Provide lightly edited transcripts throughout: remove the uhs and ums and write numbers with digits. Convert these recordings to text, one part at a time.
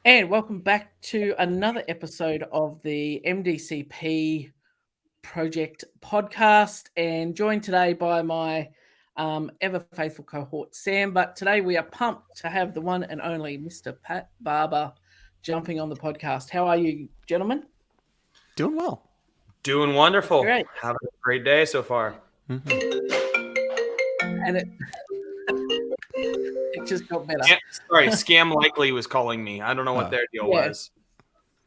And welcome back to another episode of the MDCP Project podcast. And joined today by my ever faithful cohort, Sam. But today we are pumped to have the one and only Mr. Pat Barber jumping on the podcast. How are you, gentlemen? Doing well. Doing That's wonderful. great. Having a great day so far. And it just got better. Sorry, Scam Likely was calling me. I don't know what their deal was.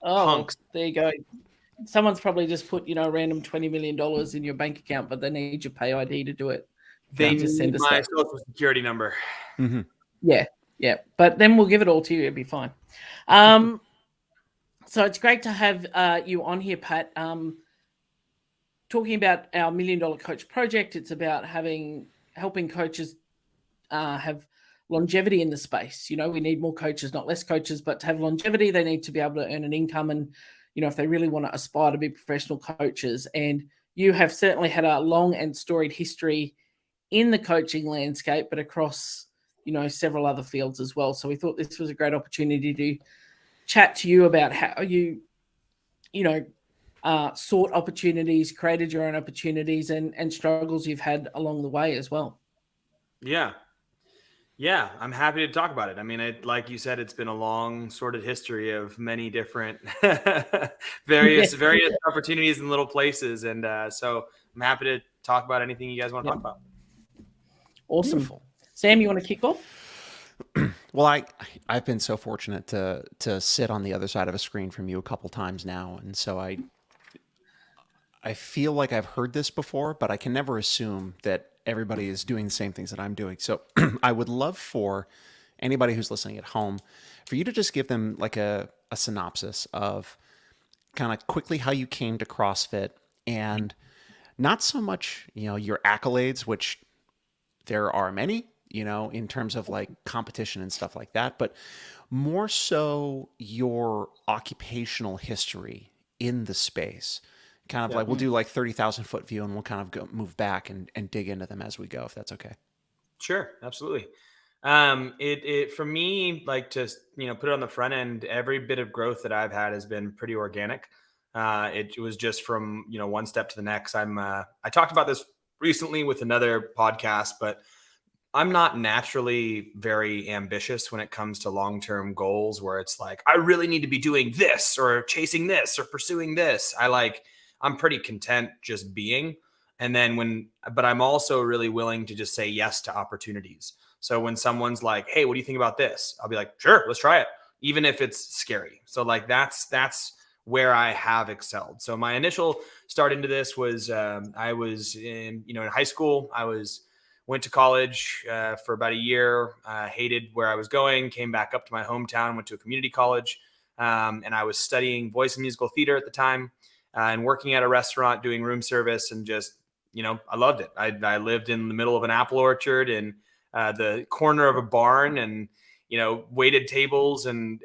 Oh, Punks. there you go. Someone's probably just put, a random $20 million in your bank account, but they need your pay ID to do it. They just send us my social security number. Mm-hmm. Yeah. But then we'll give it all to you. It'll be fine. So it's great to have you on here, Pat. Talking about our $1 Million Coach project, it's about helping coaches have longevity in the space. We need more coaches, not less coaches, but to have longevity, they need to be able to earn an income and, if they really want to aspire to be professional coaches. And you have certainly had a long and storied history in the coaching landscape, but across, several other fields as well. So we thought this was a great opportunity to chat to you about how you, sought opportunities, created your own opportunities and struggles you've had along the way as well. Yeah, I'm happy to talk about it. I mean, like you said, it's been a long sordid history of many different various opportunities in little places. And so I'm happy to talk about anything you guys want to talk about. Awesome. Beautiful. Sam, you want to kick off? Well, I've been so fortunate to sit on the other side of a screen from you a couple times now. And so I feel like I've heard this before, but I can never assume that everybody is doing the same things that I'm doing. So I would love for anybody who's listening at home, for you to just give them like a synopsis of kind of quickly how you came to CrossFit, and not so much, your accolades, which there are many, in terms of like competition and stuff like that, but more so your occupational history in the space. Kind of like we'll do like 30,000 foot view, and we'll kind of move back and dig into them as we go, if that's okay. Sure, absolutely. It for me, like, to put it on the front end, every bit of growth that I've had has been pretty organic. It was just from one step to the next. I talked about this recently with another podcast, but I'm not naturally very ambitious when it comes to long-term goals, where it's like I really need to be doing this or chasing this or pursuing this. I'm pretty content just being. And then but I'm also really willing to just say yes to opportunities. So when someone's like, hey, what do you think about this? I'll be like, sure, let's try it. Even if it's scary. So like, that's where I have excelled. So my initial start into this was, I was in high school. Went to college for about a year, hated where I was going, came back up to my hometown, went to a community college. And I was studying voice and musical theater at the time. And working at a restaurant doing room service, and just, I loved it. I lived in the middle of an apple orchard in the corner of a barn, and, waited tables and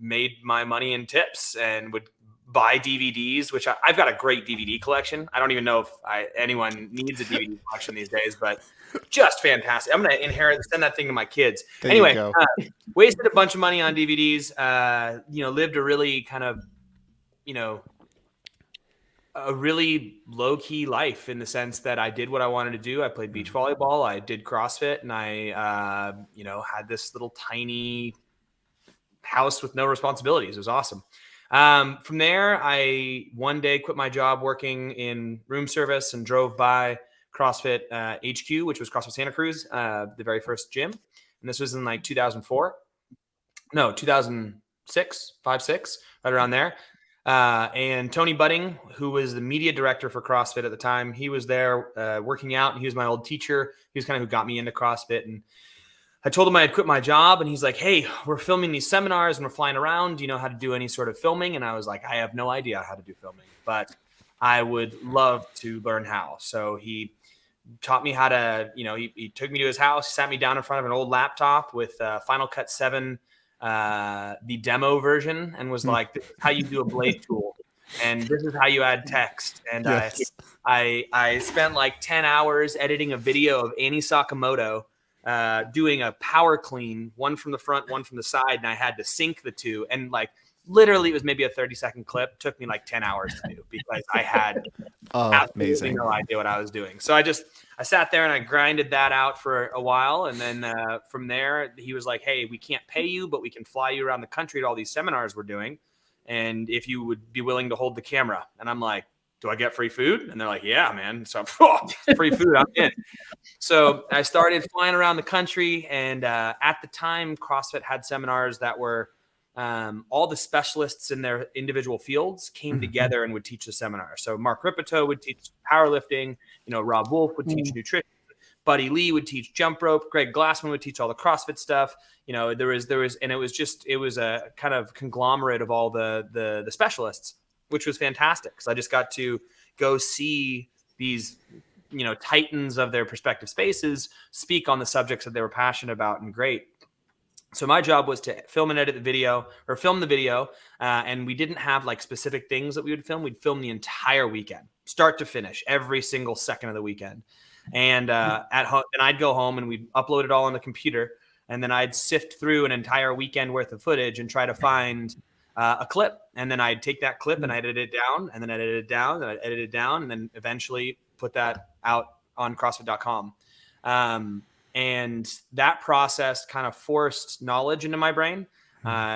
made my money in tips, and would buy DVDs, which I've got a great DVD collection. I don't even know if anyone needs a DVD collection these days, but just fantastic. I'm going to send that thing to my kids. Anyway, wasted a bunch of money on DVDs, lived a really kind of, a really low-key life, in the sense that I did what I wanted to do. I played beach volleyball, I did CrossFit, and I, had this little tiny house with no responsibilities. It was awesome. From there, I one day quit my job working in room service and drove by CrossFit HQ, which was CrossFit Santa Cruz, the very first gym. And this was in like 2006, 5-6, right around there. And Tony Budding, who was the media director for CrossFit at the time, he was there working out, and he was my old teacher. He was kind of who got me into CrossFit. And I told him I had quit my job, and he's like, hey, we're filming these seminars and we're flying around. Do you know how to do any sort of filming? And I was like, I have no idea how to do filming, but I would love to learn how. So he taught me how to, he took me to his house. He sat me down in front of an old laptop with Final Cut 7, the demo version, and was like, this is how you do a blade tool, and this is how you add text. And yes. I spent like 10 hours editing a video of Annie Sakamoto doing a power clean, one from the front, one from the side, and I had to sync the two. And like literally, it was maybe a 30-second clip. It took me like 10 hours to do because I had absolutely amazing. no idea what I was doing. So I sat there and I grinded that out for a while. And then from there, he was like, hey, we can't pay you, but we can fly you around the country to all these seminars we're doing. And if you would be willing to hold the camera. And I'm like, do I get free food? And they're like, yeah, man. So free food, I'm in. So I started flying around the country. And at the time, CrossFit had seminars that were all the specialists in their individual fields came together and would teach the seminar. So Mark Ripito would teach powerlifting. Rob Wolf would teach nutrition. Buddy Lee would teach jump rope. Greg Glassman would teach all the CrossFit stuff. There was, and it was a kind of conglomerate of all the specialists, which was fantastic because I just got to go see these, titans of their respective spaces speak on the subjects that they were passionate about, and great. So my job was to film and edit the video, and we didn't have like specific things that we would film. We'd film the entire weekend, start to finish, every single second of the weekend. And at home, and I'd go home and we'd upload it all on the computer, and then I'd sift through an entire weekend worth of footage and try to find a clip. And then I'd take that clip and I'd edit it down, and then I'd edit it down, and I'd edit it down, and then eventually put that out on CrossFit.com. And that process kind of forced knowledge into my brain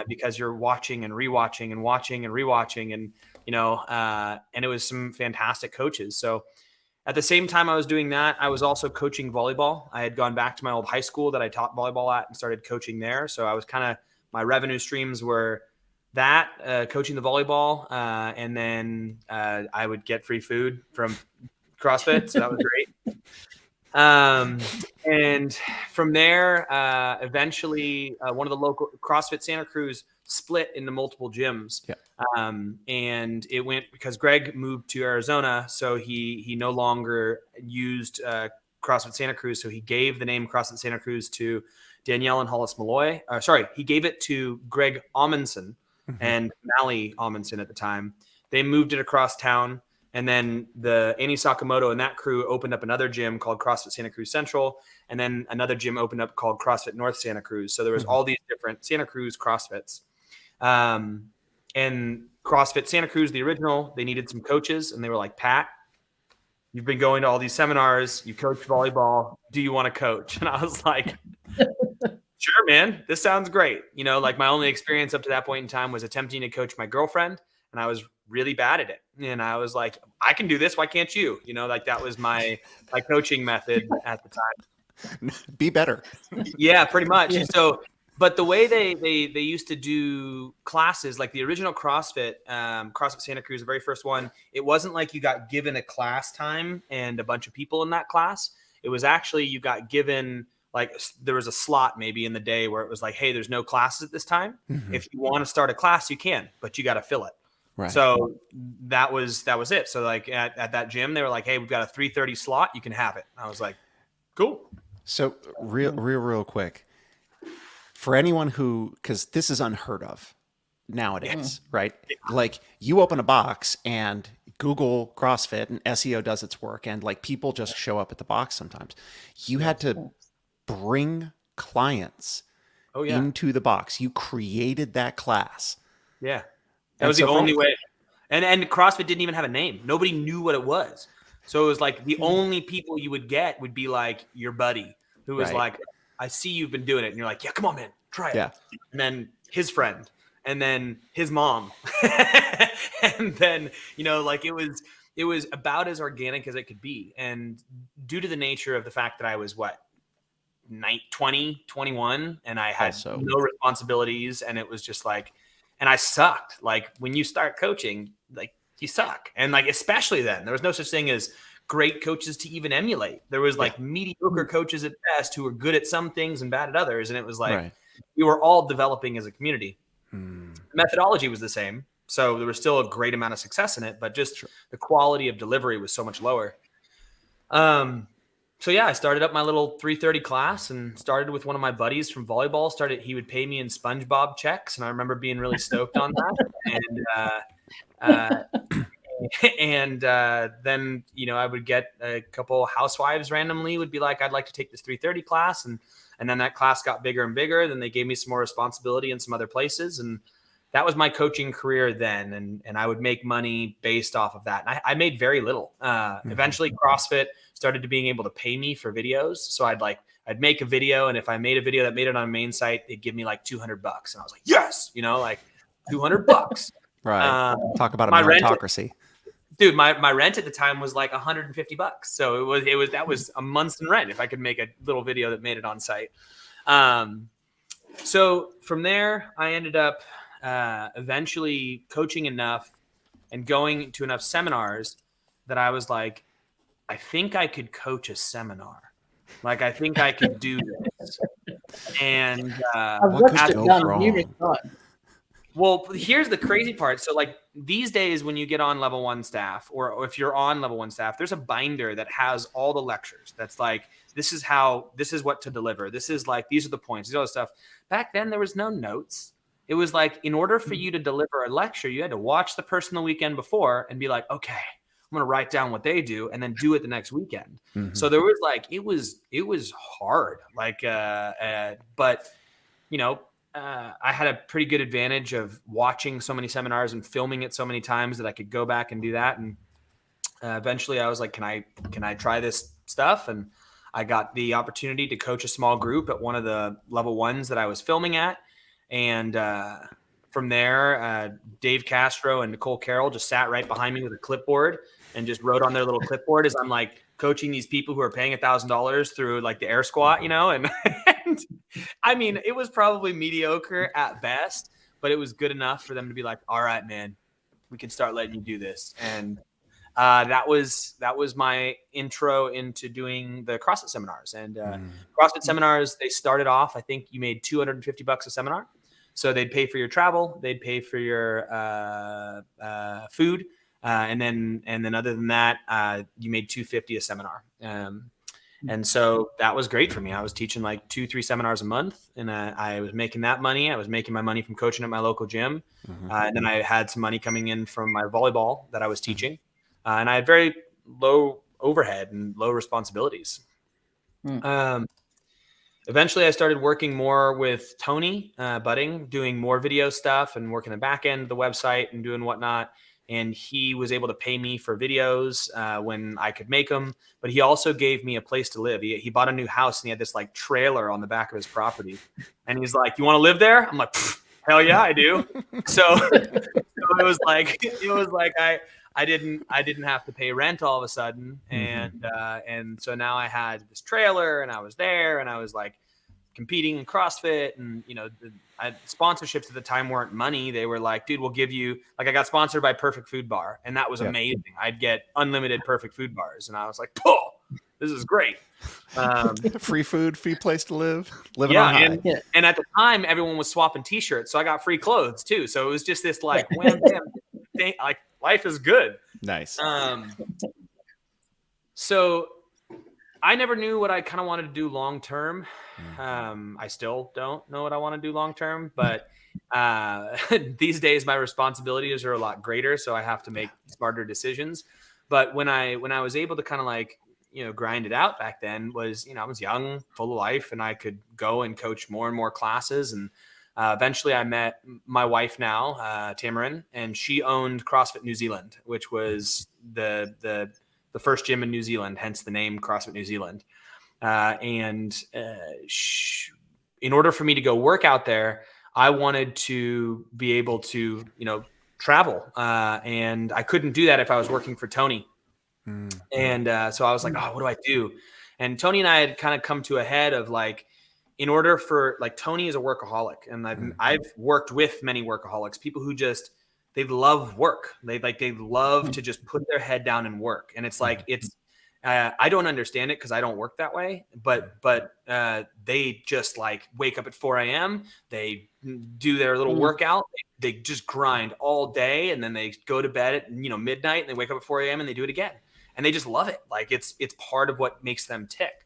because you're watching and rewatching and watching and rewatching, and and it was some fantastic coaches. So at the same time I was doing that, I was also coaching volleyball. I had gone back to my old high school that I taught volleyball at and started coaching there. So I was my revenue streams were that coaching the volleyball, and then I would get free food from CrossFit, so that was great. And from there, eventually, one of the local CrossFit Santa Cruz split into multiple gyms. Yeah. And it went because Greg moved to Arizona, so he no longer used CrossFit Santa Cruz. So he gave the name CrossFit Santa Cruz to Danielle and Hollis Malloy. He gave it to Greg Amundsen and Mally Amundsen at the time. They moved it across town. And then Annie Sakamoto and that crew opened up another gym called CrossFit Santa Cruz Central. And then another gym opened up called CrossFit North Santa Cruz. So there was all these different Santa Cruz CrossFits. And CrossFit Santa Cruz, the original, they needed some coaches. And they were like, Pat, you've been going to all these seminars. You coach volleyball. Do you want to coach? And I was like, sure, man. This sounds great. My only experience up to that point in time was attempting to coach my girlfriend. And I was really bad at it. And I was like, I can do this. Why can't you? That was my coaching method at the time. Be better. Yeah, pretty much. Yeah. So, but the way they used to do classes, like the original CrossFit, CrossFit Santa Cruz, the very first one, it wasn't like you got given a class time and a bunch of people in that class. It was actually, you got given there was a slot maybe in the day where it was like, hey, there's no classes at this time. If you want to start a class, you can, but you got to fill it. Right. So that was it. So at that gym, they were like, hey, we've got a 3:30 slot. You can have it. I was like, cool. So real quick, for anyone because this is unheard of nowadays, right? Like you open a box and Google CrossFit and SEO does its work, and people just show up at the box sometimes. You had to bring clients into the box. You created that class. Yeah. That was the only way. And CrossFit didn't even have a name. Nobody knew what it was. So it was like the only people you would get would be like your buddy who was like, I see you've been doing it. And you're like, yeah, come on, man, try it. Yeah. And then his friend, and then his mom. And then, it was about as organic as it could be. And due to the nature of the fact that I was 20, 21, and I had no responsibilities, and it was just and I sucked. When you start coaching, you suck. And especially then, there was no such thing as great coaches to even emulate. There was mediocre coaches at best who were good at some things and bad at others. And it was we were all developing as a community. The methodology was the same. So there was still a great amount of success in it, but just the quality of delivery was so much lower. So yeah, I started up my little 3:30 class and started with one of my buddies from volleyball. He would pay me in SpongeBob checks, and I remember being really stoked on that. And then, I would get a couple housewives randomly would be like, I'd like to take this 330 class. And then that class got bigger and bigger. Then they gave me some more responsibility in some other places. And that was my coaching career then. And I would make money based off of that. And I made very little. Eventually CrossFit started to being able to pay me for videos. So I'd make a video. And if I made a video that made it on a main site, they'd give me like $200. And I was like, yes, like $200. Right. Talk about a my rent, meritocracy. dude, my rent at the time was like $150. So that was a month's in rent if I could make a little video that made it on site. So from there, I ended up eventually coaching enough and going to enough seminars that I was like, I think I could coach a seminar. Like, I think I could do this. And what could go wrong? Well, here's the crazy part. So like these days when you get on level 1 staff, or if you're on level 1 staff, there's a binder that has all the lectures. That's like, this is what to deliver. This is like, these are the points, these are all the stuff. Back then there was no notes. It was like, in order for you to deliver a lecture, you had to watch the person the weekend before and be like, okay, I'm going to write down what they do and then do it the next weekend. Mm-hmm. So there was like, it was hard. Like, but I had a pretty good advantage of watching so many seminars and filming it so many times that I could go back and do that. And eventually I was like, can I try this stuff? And I got the opportunity to coach a small group at one of the level 1s that I was filming at. And from there, Dave Castro and Nicole Carroll just sat right behind me with a clipboard and just wrote on their little clipboard as I'm like coaching these people who are paying $1,000 through like the air squat, and I mean, it was probably mediocre at best, but it was good enough for them to be like, all right, man, we can start letting you do this. And that was my intro into doing the CrossFit seminars. And CrossFit seminars, they started off, I think you made $250 a seminar. So they'd pay for your travel, they'd pay for your food, and then other than that, you made $250 a seminar. And so that was great for me. I was teaching like 2-3 seminars a month, and I was making that money. I was making my money from coaching at my local gym. And then I had some money coming in from my volleyball that I was teaching. And I had very low overhead and low responsibilities. Eventually I started working more with Tony Budding, doing more video stuff and working the back end of the website and doing whatnot. And he was able to pay me for videos when I could make them. But he also gave me a place to live. He bought a new house and he had this like trailer on the back of his property. And he's like, you want to live there? I'm like, hell yeah, I do. So it was like I didn't have to pay rent all of a sudden. And so now I had this trailer and I was there and I was like competing in CrossFit, and sponsorships at the time weren't money. They were like, dude, we'll give you, like, I got sponsored by Perfect Food Bar, and that was amazing. I'd get unlimited Perfect Food Bars, and I was like, oh, this is great. Free food, free place to live, living on high. And at the time, everyone was swapping T-shirts, so I got free clothes too. So it was just this like, wham, bam, like life is good. Nice. So I never knew what I kind of wanted to do long term. I still don't know what I want to do long term, but these days my responsibilities are a lot greater, so I have to make smarter decisions. But when I was able to kind of like, grind it out back then was, I was young, full of life, and I could go and coach more and more classes. And eventually I met my wife now, Tamarin, and she owned CrossFit New Zealand, which was the first gym in New Zealand, hence the name CrossFit New Zealand. In order for me to go work out there, I wanted to be able to, travel. And I couldn't do that if I was working for Tony. And so I was like, oh, what do I do? And Tony and I had kind of come to a head of like, in order for, like, Tony is a workaholic, and I've worked with many workaholics, people who just, they love work. They love to just put their head down and work. And it's like, I don't understand it because I don't work that way, but they just like wake up at 4 a.m. They do their little workout. They just grind all day, and then they go to bed at midnight, and they wake up at 4 a.m. and they do it again, and they just love it. Like it's part of what makes them tick.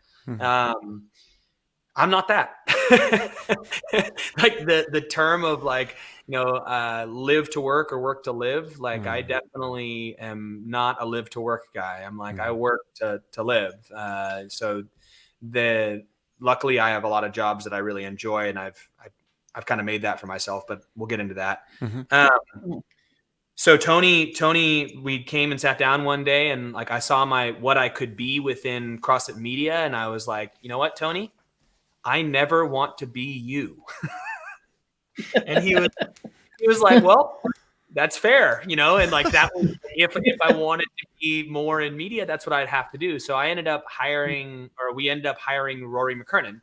I'm not that. Like the term of like, live to work or work to live. Like I definitely am not a live to work guy. I'm like, I work to live. So luckily I have a lot of jobs that I really enjoy, and I've kind of made that for myself, but we'll get into that. So Tony, we came and sat down one day, and like I saw what I could be within CrossFit media, and I was like, you know what, Tony, I never want to be you. And he was like, well, that's fair, and like that was, if I wanted to be more in media, that's what I'd have to do. So we ended up hiring Rory McKernan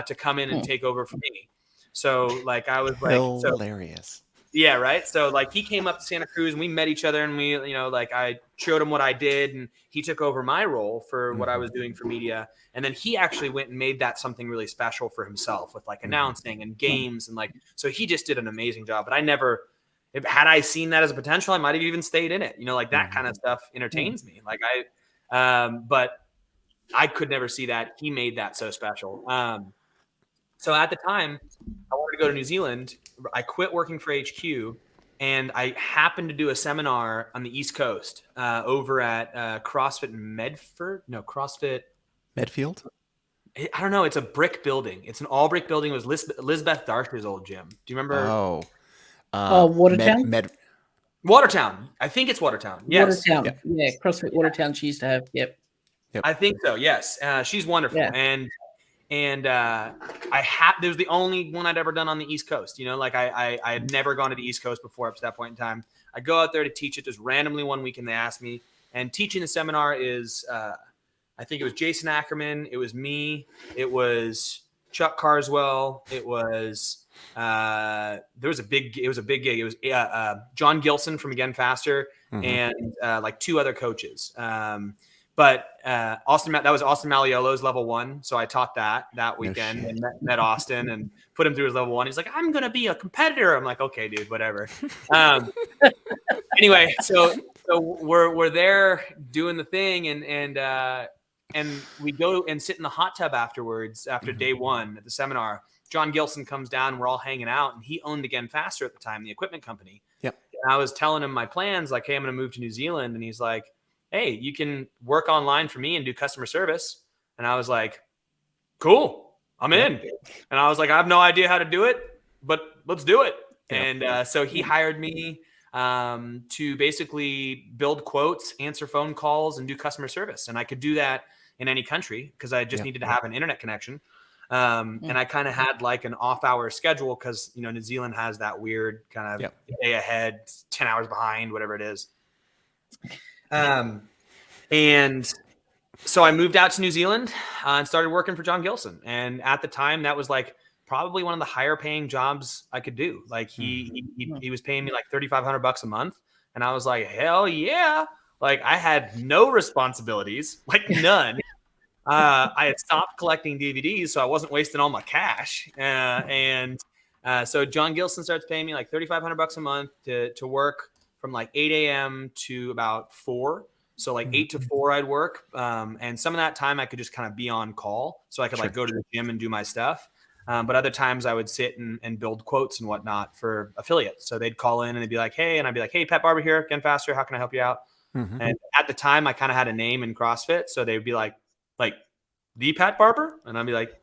to come in and take over for me. So like I was like, hilarious. Yeah, right. So like he came up to Santa Cruz and we met each other, and we, like I showed him what I did, and he took over my role for what I was doing for media. And then he actually went and made that something really special for himself with like announcing and games, and like, so he just did an amazing job. But had I seen that as a potential, I might have even stayed in it. Like that kind of stuff entertains me. Like but I could never see that. He made that so special. So at the time, I wanted to go to New Zealand. I quit working for HQ, and I happened to do a seminar on the East Coast over at CrossFit CrossFit Medfield. I don't know. It's a brick building. It's an all brick building. It was Lisbeth Darsh's old gym. Do you remember? Watertown. Watertown. I think it's Watertown. Yes. Watertown. Yeah, CrossFit Watertown. She used to have. Yep. I think so. Yes. She's wonderful. Yeah. And there was the only one I'd ever done on the East Coast. Like I had never gone to the East Coast before up to that point in time. I go out there to teach it just randomly one weekend. They asked me, and teaching the seminar is, I think it was Jason Ackerman. It was me. It was Chuck Carswell. It was, it was a big gig. It was John Gilson from Again Faster and like two other coaches. But that was Austin Maliolo's level 1. So I taught that weekend and met Austin and put him through his level 1. He's like, I'm going to be a competitor. I'm like, okay, dude, whatever. Anyway, so we're there doing the thing, and we go and sit in the hot tub afterwards after day 1 at the seminar. John Gilson comes down, and we're all hanging out, and he owned Again Faster at the time, the equipment company. Yep. And I was telling him my plans, like, hey, I'm going to move to New Zealand. And he's like, hey, you can work online for me and do customer service. And I was like, cool, I'm in. And I was like, I have no idea how to do it, but let's do it. And so he hired me to basically build quotes, answer phone calls, and do customer service. And I could do that in any country because I just needed to have an internet connection. And I kind of had like an off-hour schedule because, New Zealand has that weird kind of day ahead, 10 hours behind, whatever it is. And so I moved out to New Zealand and started working for John Gilson. And at the time, that was like probably one of the higher paying jobs I could do. Like he was paying me like $3,500 a month. And I was like, hell yeah. Like I had no responsibilities, like none. I had stopped collecting DVDs, so I wasn't wasting all my cash. So John Gilson starts paying me like $3,500 a month to work from like 8 a.m. to about 4. So like 8 to 4 I'd work. And some of that time I could just kind of be on call. So I could like go to the gym and do my stuff. But other times I would sit and build quotes and whatnot for affiliates. So they'd call in and they'd be like, hey, and I'd be like, hey, Pat Barber here, Again Faster. How can I help you out? And at the time I kind of had a name in CrossFit. So they'd be like the Pat Barber. And I'd be like,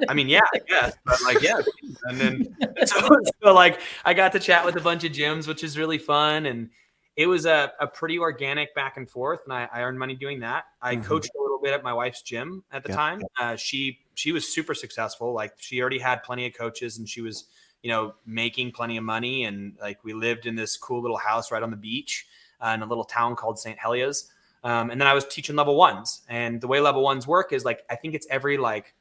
I mean, yeah, I guess, but like, yeah. And then so like I got to chat with a bunch of gyms, which is really fun. And it was a pretty organic back and forth. And I earned money doing that. I coached a little bit at my wife's gym at the time. She was super successful. Like she already had plenty of coaches and she was, making plenty of money. And like, we lived in this cool little house right on the beach in a little town called St. Heliers. And then I was teaching level 1s, and the way level 1s work is like, I think it's every like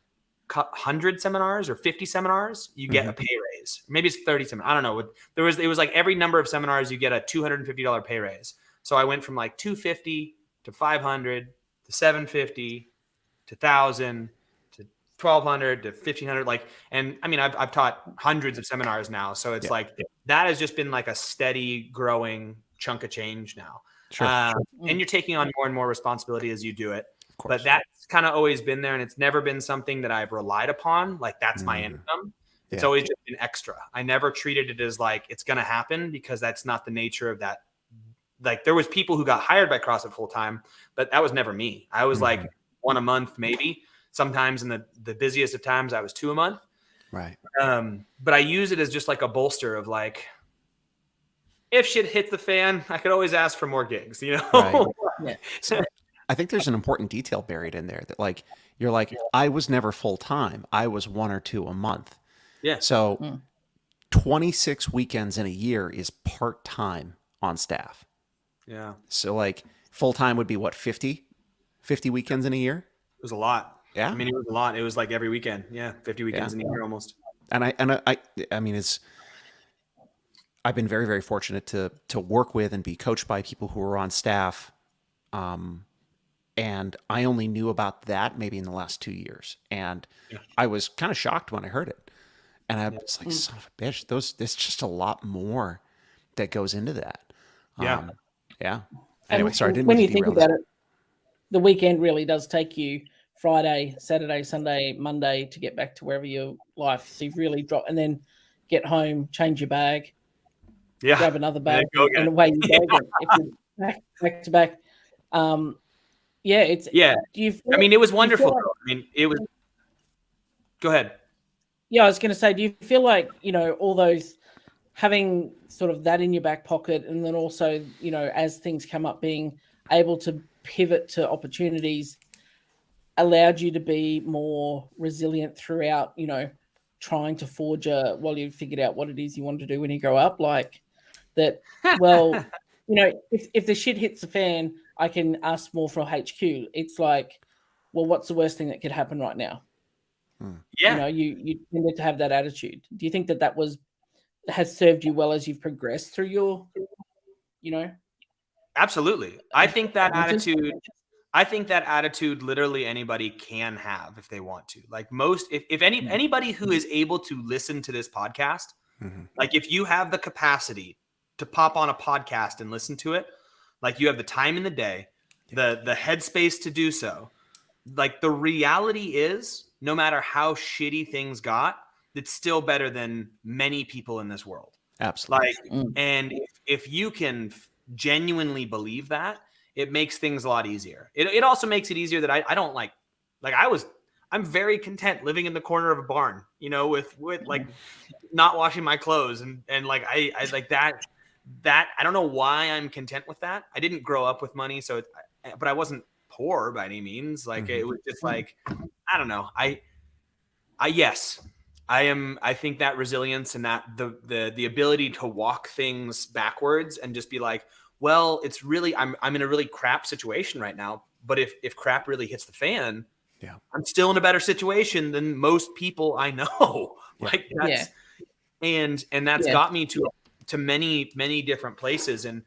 100 seminars or 50 seminars, you get a pay raise. Maybe it's 30 seminars. I don't know. It was like every number of seminars, you get a $250 pay raise. So I went from like 250 to 500 to 750 to 1,000 to 1,200 to 1,500. Like, and I mean, I've taught hundreds of seminars now. So it's like, that has just been like a steady growing chunk of change now. And you're taking on more and more responsibility as you do it. but that's kind of always been there, and it's never been something that I've relied upon. Like that's my income. It's always just been extra. I never treated it as like it's going to happen, because that's not the nature of that. Like there was people who got hired by CrossFit full time, but that was never me. I was like 1 a month, maybe. Sometimes in the busiest of times, I was 2 a month. Right. But I use it as just like a bolster of like, if shit hits the fan, I could always ask for more gigs, you know? Right. Yeah. So I think there's an important detail buried in there that like, you're like, I was never full time. I was 1 or 2 a month. Yeah. So 26 weekends in a year is part time on staff. Yeah. So like full time would be what, 50 weekends in a year? It was a lot. Yeah. I mean, it was a lot. It was like every weekend. Yeah. 50 weekends in a year almost. And I mean, I've been very, very fortunate to work with and be coached by people who were on staff. And I only knew about that maybe in the last 2 years. And I was kind of shocked when I heard it. And I was like, son of a bitch, there's just a lot more that goes into that. Yeah. Yeah. Anyway, sorry. When you think about it, the weekend really does take you Friday, Saturday, Sunday, Monday to get back to wherever your life. So you've really dropped, and then get home, change your bag, grab another bag, and away you go. If you're back to back. It's I mean, it was wonderful. I mean, it was. Go ahead. Yeah, I was going to say, do you feel like, all those, having sort of that in your back pocket, and then also, as things come up, being able to pivot to opportunities allowed you to be more resilient throughout, trying to forge while you figured out what it is you wanted to do when you grow up? Like that, well, if the shit hits the fan, I can ask more for HQ. It's like, well, what's the worst thing that could happen right now? Yeah. You tended to have that attitude. Do you think that has served you well as you've progressed through your, Absolutely. I think that attitude literally anybody can have if they want to. Like anybody who is able to listen to this podcast, like if you have the capacity to pop on a podcast and listen to it, like you have the time in the day, the headspace to do so. Like the reality is, no matter how shitty things got, it's still better than many people in this world. Absolutely. And if you can genuinely believe that, it makes things a lot easier. It also makes it easier that I don't I'm very content living in the corner of a barn, with like not washing my clothes and like I like that I don't know why I'm content with that. I didn't grow up with money, but I wasn't poor by any means. Like it was just like, I don't know. I think that resilience and that the ability to walk things backwards and just be like, well, it's really, I'm in a really crap situation right now, but if crap really hits the fan, I'm still in a better situation than most people I know. Like that's, and that's got me to many, many different places. And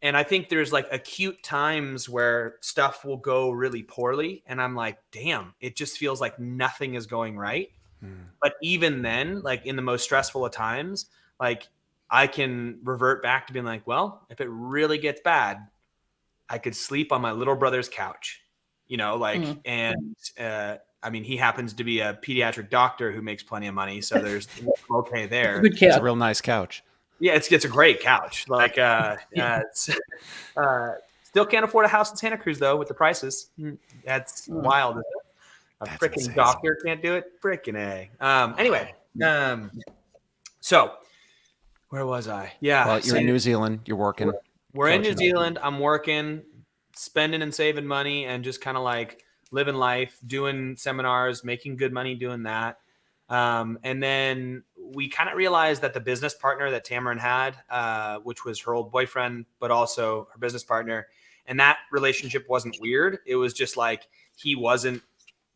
I think there's like acute times where stuff will go really poorly. And I'm like, damn, it just feels like nothing is going right. But even then, like in the most stressful of times, like I can revert back to being like, well, if it really gets bad, I could sleep on my little brother's couch, and I mean, he happens to be a pediatric doctor who makes plenty of money. So there's okay there. Good couch. It's a real nice couch. Yeah, it's a great couch. Like, it's, still can't afford a house in Santa Cruz though with the prices. That's wild. A freaking doctor can't do it. Freaking A. Anyway, so where was I? Yeah. Well, you're in New Zealand. You're working. We're in New Zealand. I'm working, spending and saving money, and just kind of like living life, doing seminars, making good money doing that. And then we kind of realized that the business partner that Tamarin had, which was her old boyfriend, but also her business partner, and that relationship wasn't weird. It was just like he wasn't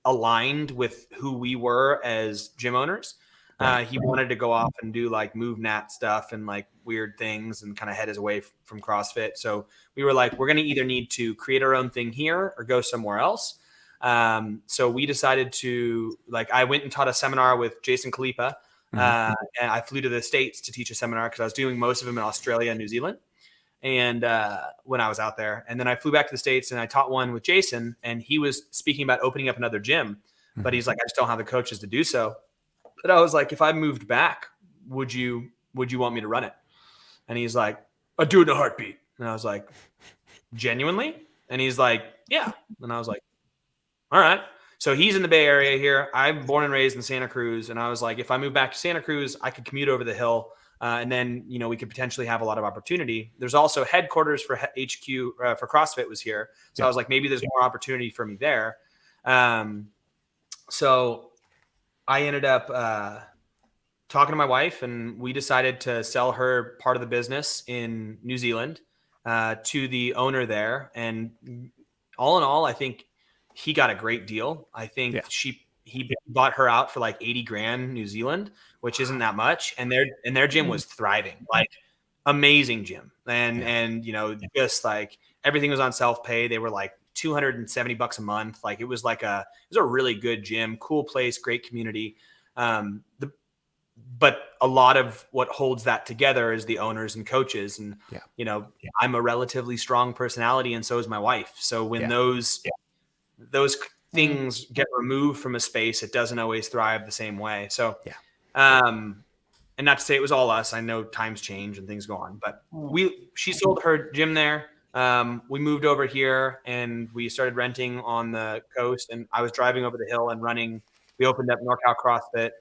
aligned with who we were as gym owners. He wanted to go off and do like MoveNat stuff and like weird things and kind of head his away from CrossFit. So we were like, we're going to either need to create our own thing here or go somewhere else. So we decided to, like, I went and taught a seminar with Jason Kalipa. And I flew to the States to teach a seminar because I was doing most of them in Australia and New Zealand. And when I was out there, and then I flew back to the States and I taught one with Jason, and he was speaking about opening up another gym, but he's like, I just don't have the coaches to do so. But I was like, if I moved back, would you want me to run it? And he's like, I'd do it in a heartbeat. And I was like, genuinely? And he's like, yeah. And I was like, all right. So he's in the Bay Area here. I'm born and raised in Santa Cruz. And I was like, if I move back to Santa Cruz, I could commute over the hill. And then, we could potentially have a lot of opportunity. There's also headquarters for HQ for CrossFit was here. So I was like, maybe there's more opportunity for me there. So I ended up talking to my wife, and we decided to sell her part of the business in New Zealand to the owner there. And all in all, I think he got a great deal. I think he bought her out for like 80 grand New Zealand, which isn't that much. And their gym was thriving, like amazing gym. And just like everything was on self-pay. They were like $270 a month. Like it was a really good gym, cool place, great community. But a lot of what holds that together is the owners and coaches. And, I'm a relatively strong personality, and so is my wife. So when those things get removed from a space, it doesn't always thrive the same way. So, and not to say it was all us. I know times change and things go on, but she sold her gym there. We moved over here and we started renting on the coast, and I was driving over the hill and running. We opened up NorCal CrossFit,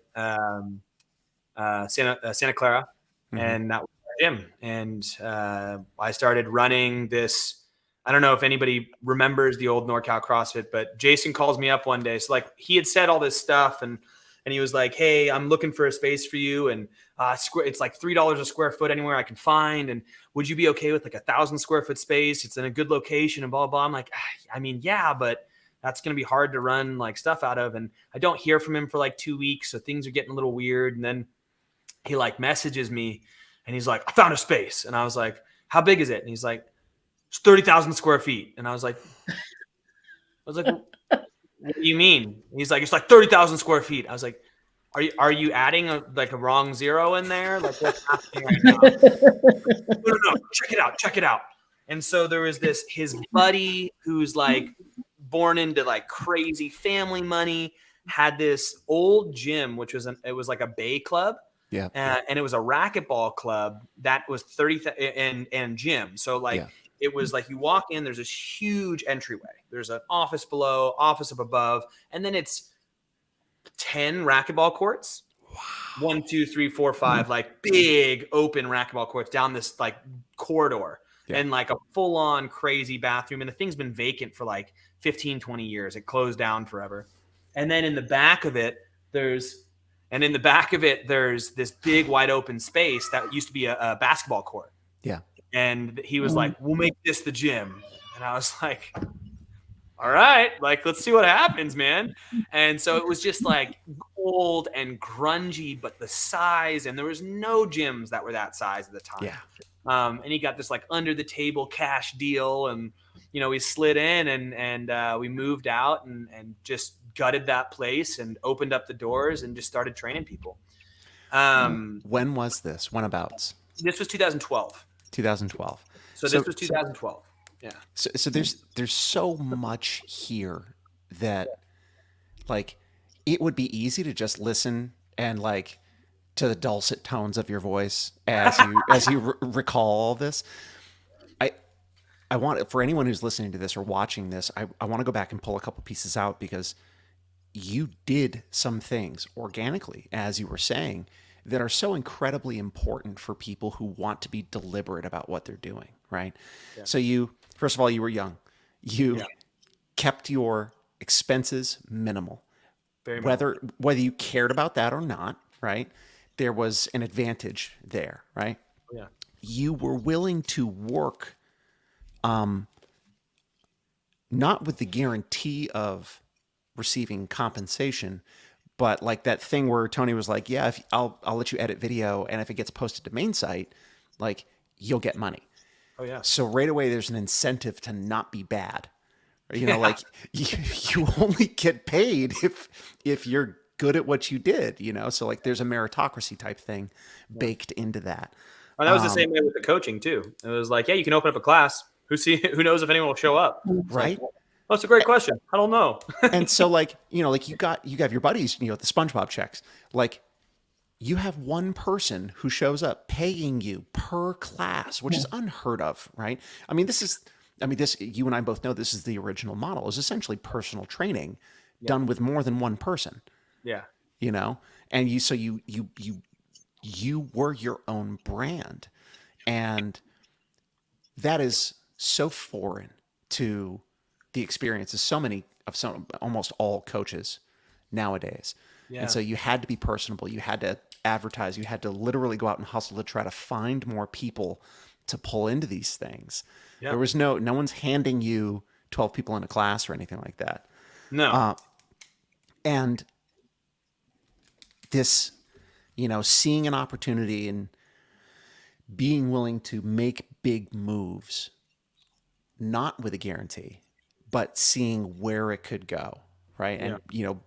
Santa Clara, and that was our gym. And I started running this. I don't know if anybody remembers the old NorCal CrossFit, but Jason calls me up one day. So like he had said all this stuff, and he was like, hey, I'm looking for a space for you. And it's like $3 a square foot anywhere I can find. And would you be okay with like 1,000 square foot space? It's in a good location and blah, blah. I'm like, I mean, yeah, but that's going to be hard to run like stuff out of. And I don't hear from him for like 2 weeks. So things are getting a little weird. And then he like messages me and he's like, I found a space. And I was like, how big is it? And he's like, it's 30,000 square feet. And I was like, what do you mean? He's like, it's like 30,000 square feet. I was like, are you adding a wrong zero in there? Like what's happening right now? No, check it out. And so there was his buddy who's like born into like crazy family money, had this old gym, which was it was like a bay club. Yeah. And it was a racquetball club that was 30 and gym. So like, it was like you walk in, there's this huge entryway. There's an office below, office up above, and then it's 10 racquetball courts. Wow. 1, 2, 3, 4, 5, like big open racquetball courts down this like corridor and like a full on crazy bathroom. And the thing's been vacant for like 15, 20 years. It closed down forever. And then in the back of it, there's this big wide open space that used to be a basketball court. Yeah. And he was like, we'll make this the gym. And I was like, all right, like, let's see what happens, man. And so it was just like old and grungy, but the size, and there was no gyms that were that size at the time. Yeah. And he got this like under the table cash deal, and, we slid in and we moved out and just gutted that place and opened up the doors and just started training people. When was this? Whenabouts? This was 2012. 2012. So this was 2012. Yeah. So there's so much here that like it would be easy to just listen and like to the dulcet tones of your voice as you recall all this. I want, for anyone who's listening to this or watching this, I want to go back and pull a couple pieces out, because you did some things organically, as you were saying, that are so incredibly important for people who want to be deliberate about what they're doing, right? Yeah. So first of all, you were young. You kept your expenses minimal. Very whether you cared about that or not, right? There was an advantage there, right? Yeah. You were willing to work, not with the guarantee of receiving compensation, but like that thing where Tony was like, yeah, I'll let you edit video, and if it gets posted to main site, like you'll get money. Oh yeah. So right away there's an incentive to not be bad. Like you only get paid if you're good at what you did, so like there's a meritocracy type thing baked into that. And that was the same way with the coaching too. It was like, yeah, you can open up a class. Who knows if anyone will show up? It's right. Like, well, that's a great question. I don't know. And so like, you know, like you have your buddies, you know, the SpongeBob checks, like you have one person who shows up paying you per class, which is unheard of, right? I mean, this, you and I both know this is the original model, is essentially personal training done with more than one person. Yeah. You know, and you were your own brand, and that is so foreign to the experiences almost all coaches nowadays. Yeah. And so you had to be personable, you had to advertise, you had to literally go out and hustle to try to find more people to pull into these things. There was no one's handing you 12 people in a class or anything like that. No. And this, you know, seeing an opportunity and being willing to make big moves, not with a guarantee, but seeing where it could go, right? And, you know,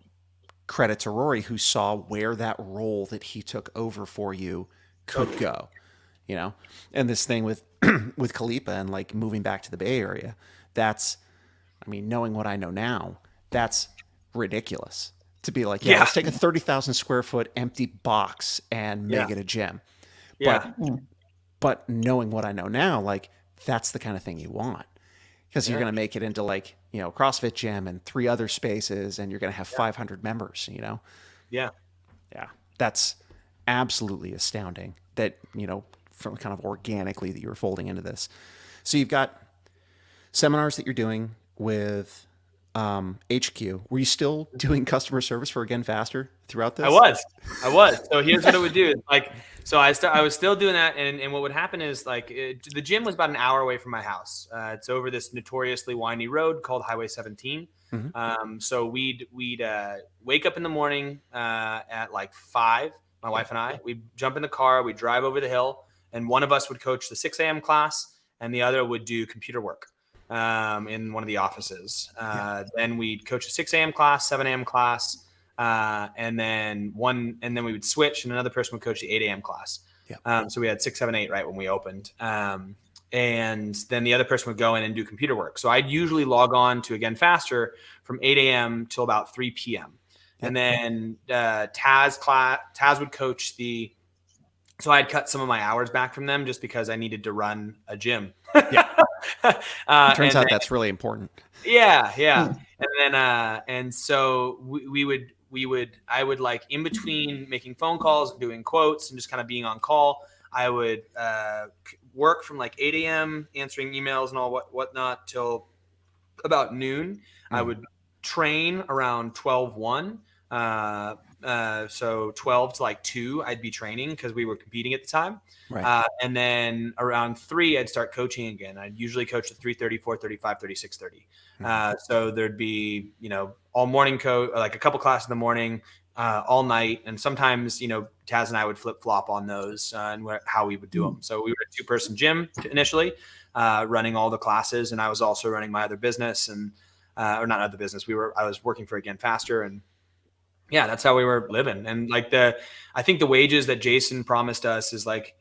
credit to Rory, who saw where that role that he took over for you could go, you know? And this thing with, with Kalipa and like moving back to the Bay Area, that's, I mean, knowing what I know now, that's ridiculous. To be like, let's take a 30,000 square foot empty box and make it a gym. But knowing what I know now, like that's the kind of thing you want, because you're going to make it into like, you know, CrossFit gym and 3 other spaces, and you're going to have 500 members, you know? Yeah. Yeah. That's absolutely astounding that, you know, from kind of organically that you were folding into this. So you've got seminars that you're doing with HQ. Were you still doing customer service for Again Faster throughout this? I was. So here's what it would do. Like, so I was still doing that. And what would happen is like the gym was about an hour away from my house. It's over this notoriously windy road called Highway 17. Mm-hmm. So we'd wake up in the morning at like 5, my wife and I, we'd jump in the car, we'd drive over the hill, and one of us would coach the 6 a.m. class and the other would do computer work in one of the offices. Then we'd coach a 6 a.m. class, 7 a.m. class, and then we would switch, and another person would coach the 8 a.m. class. So we had 6, 7, 8 right when we opened. And then the other person would go in and do computer work. So I'd usually log on to Again Faster from 8 a.m. till about 3 p.m. And then Taz would coach so I'd cut some of my hours back from them just because I needed to run a gym. Turns out that's really important. Yeah. And then, and so I would like in between making phone calls and doing quotes and just kind of being on call, I would work from like 8 a.m. answering emails and all whatnot till about noon. I would train around 12:01. So 12 to like 2, I'd be training because we were competing at the time. Right. And then around 3, I'd start coaching again. I'd usually coach at 3:30, 4:30, 5:30, 6:30. So there'd be, you know, all morning like a couple classes in the morning, all night. And sometimes, you know, Taz and I would flip flop on those and how we would do them. So we were a 2-person gym initially, running all the classes. And I was also running my other business or not other business. I was working for Again Faster, and yeah, that's how we were living. And like I think the wages that Jason promised us is like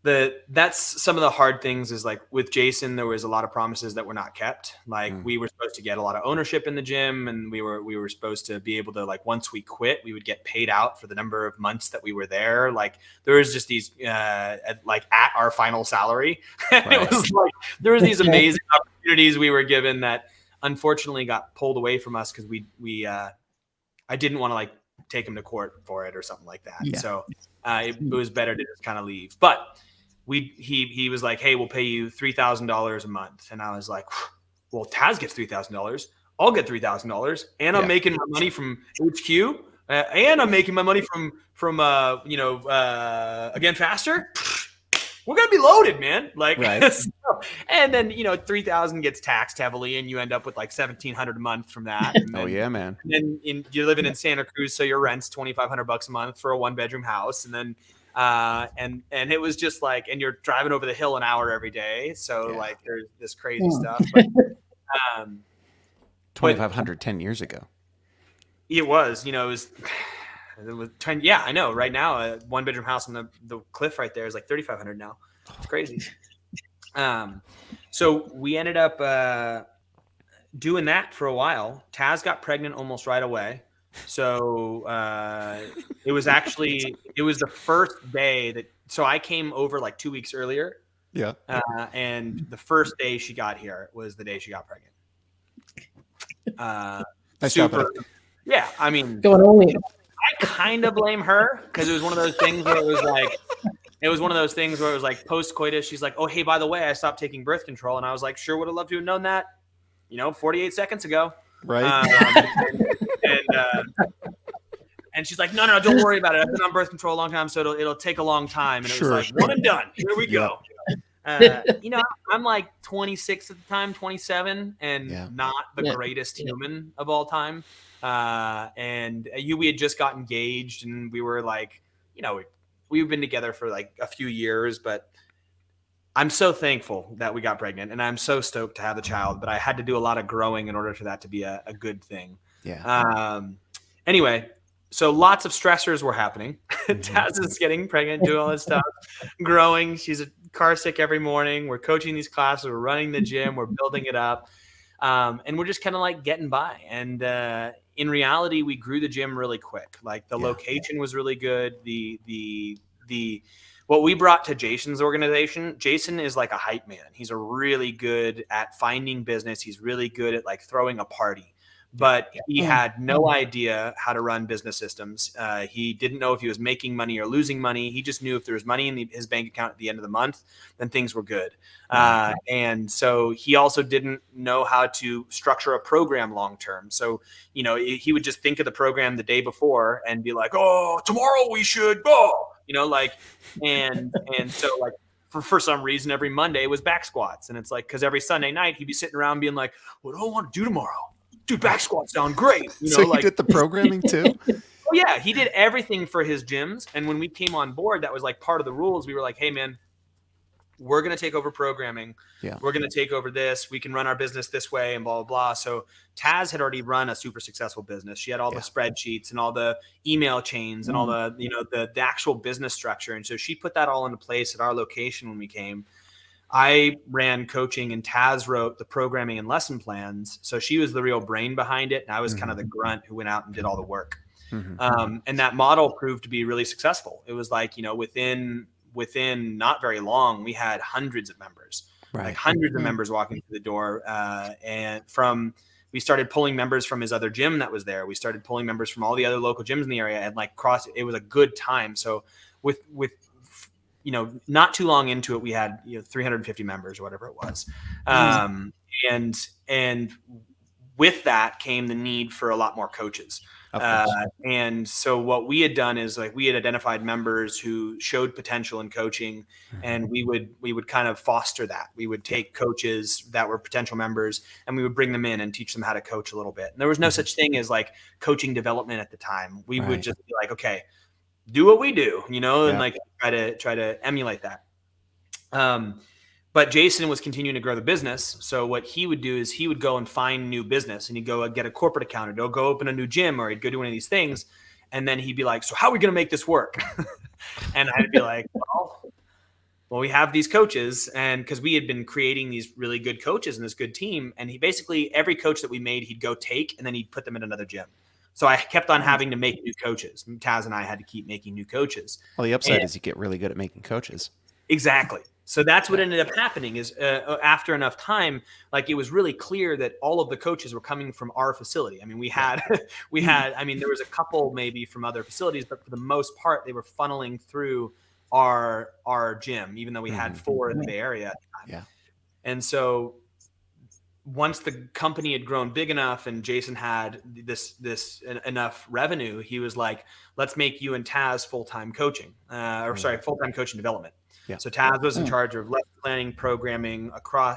that's some of the hard things is like with Jason, there was a lot of promises that were not kept. Like we were supposed to get a lot of ownership in the gym, and we were supposed to be able to, like, once we quit, we would get paid out for the number of months that we were there. Like there was just these, like at our final salary, right. It was like, there was these amazing opportunities we were given that unfortunately got pulled away from us because I didn't want to like take him to court for it or something like that. Yeah. So it was better to just kind of leave. But he was like, hey, we'll pay you $3,000 a month. And I was like, well, Taz gets $3,000. I'll get $3,000. And I'm making my money from HQ. And I'm making my money from Again Faster. We're going to be loaded, man. Like, right. So, and then, 3,000 gets taxed heavily and you end up with like 1,700 a month from that. And then, oh yeah, man. And then you're living in Santa Cruz. So your rent's $2,500 a month for a 1-bedroom house. And then, and it was just like, and you're driving over the hill an hour every day. So like, there's this crazy stuff. But, 2,500 10 years ago. It was, it was, It was yeah, I know. Right now, a 1-bedroom house on the cliff right there is like $3,500 now. It's crazy. So we ended up doing that for a while. Taz got pregnant almost right away. So it was the first day that. So I came over like 2 weeks earlier. Yeah. And the first day she got here was the day she got pregnant. Nice job, buddy. Yeah, I mean, Going all in. I kind of blame her because it was one of those things where it was like post coitus. She's like, "Oh, hey, by the way, I stopped taking birth control," and I was like, "Sure, would have loved to have known that, 48 seconds ago." Right. And she's like, no, don't worry about it. I've been on birth control a long time, so it'll take a long time. And it was like, one and done. Here we go. I'm like 26 at the time, 27, and not the greatest human of all time. And we had just got engaged, and we were like, we've been together for like a few years, but I'm so thankful that we got pregnant, and I'm so stoked to have the child, but I had to do a lot of growing in order for that to be a good thing. Yeah. Anyway, so lots of stressors were happening. Taz is getting pregnant, doing all this stuff, growing. She's car sick every morning. We're coaching these classes. We're running the gym. We're building it up. And we're just kind of like getting by. And in reality, we grew the gym really quick. Like the location was really good. What we brought to Jason's organization, Jason is like a hype man. He's really good at finding business. He's really good at like throwing a party. But he had no idea how to run business systems. He didn't know if he was making money or losing money. He just knew if there was money in his bank account at the end of the month, then things were good. And so he also didn't know how to structure a program long term. So, he would just think of the program the day before and be like, "Oh, tomorrow we should go," and so like for some reason every Monday was back squats. And it's like, because every Sunday night he'd be sitting around being like, "What do I want to do tomorrow? Dude, back squats sound great." So he did the programming too? Oh yeah, he did everything for his gyms. And when we came on board, that was like part of the rules. We were like, "Hey man, we're going to take over programming. Yeah. We're going to take over this. We can run our business this way," and blah, blah, blah. So Taz had already run a super successful business. She had all the spreadsheets and all the email chains and all the, the actual business structure. And so she put that all into place at our location when we came. I ran coaching, and Taz wrote the programming and lesson plans. So she was the real brain behind it. And I was kind of the grunt who went out and did all the work. And that model proved to be really successful. It was like, within not very long, we had hundreds of members, like hundreds of members walking through the door. We started pulling members from his other gym that was there. We started pulling members from all the other local gyms in the area, and it was a good time. So with not too long into it, we had 350 members or whatever it was. And with that came the need for a lot more coaches. And so what we had done is like we had identified members who showed potential in coaching, and we would kind of foster that. We would take coaches that were potential members, and we would bring them in and teach them how to coach a little bit. And there was no such thing as like coaching development at the time. We would just be like, okay, do what we do, and like try to emulate that. But Jason was continuing to grow the business. So what he would do is he would go and find new business, and he'd go get a corporate account, or go open a new gym, or he'd go do one of these things. And then he'd be like, "So how are we going to make this work?" And I'd be like, well, we have these coaches, and because we had been creating these really good coaches and this good team. And he basically, every coach that we made, he'd go take, and then he'd put them in another gym. So I kept on having to make new coaches. Taz and I had to keep making new coaches. Well, the upside is you get really good at making coaches. Exactly. So that's what ended up happening is after enough time, like it was really clear that all of the coaches were coming from our facility. I mean, there was a couple maybe from other facilities, but for the most part, they were funneling through our gym, even though we had 4 in the Bay Area at the time. Yeah. And so once the company had grown big enough and Jason had this enough revenue, he was like, "Let's make you and Taz full-time coaching, full-time coaching development." Yeah. So Taz was in charge of lesson planning, programming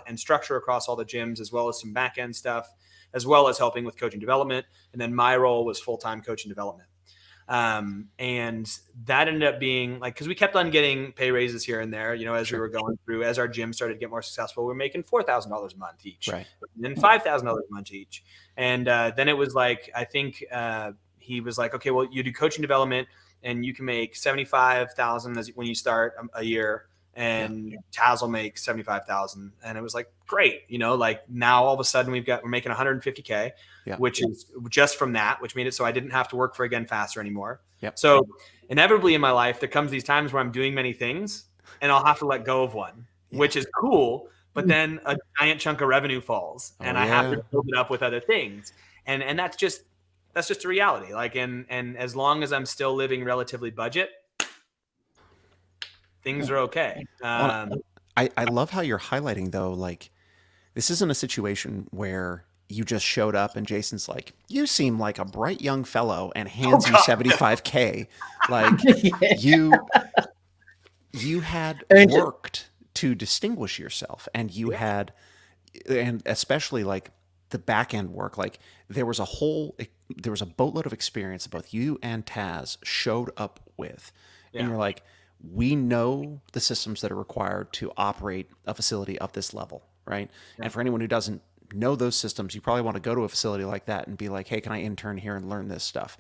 and structure across all the gyms, as well as some back-end stuff, as well as helping with coaching development. And then my role was full-time coaching development. And that ended up being like, because we kept on getting pay raises here and there, as we were going through, as our gym started to get more successful, we were making $4,000 a month each, and then $5,000 a month each. And then it was like, I think he was like, okay, well, you do coaching development and you can make 75,000 when you start a year, and Taz will make 75,000. And it was like, great. Like now all of a sudden we're making 150K, which is just from that, which made it so I didn't have to work for Again Faster anymore. So inevitably in my life, there comes these times where I'm doing many things and I'll have to let go of one, which is cool. But then a giant chunk of revenue falls and I have to build it up with other things. And that's just a reality. Like, and as long as I'm still living relatively budget, things are okay. I love how you're highlighting though, like this isn't a situation where you just showed up and Jason's like, you seem like a bright young fellow, and hands you 75K. Like you had worked to distinguish yourself, and you had, and especially like the back end work, like there was a boatload of experience that both you and Taz showed up with. And you're like, we know the systems that are required to operate a facility of this level, right? And for anyone who doesn't know those systems, you probably want to go to a facility like that and be like, hey, can I intern here and learn this stuff?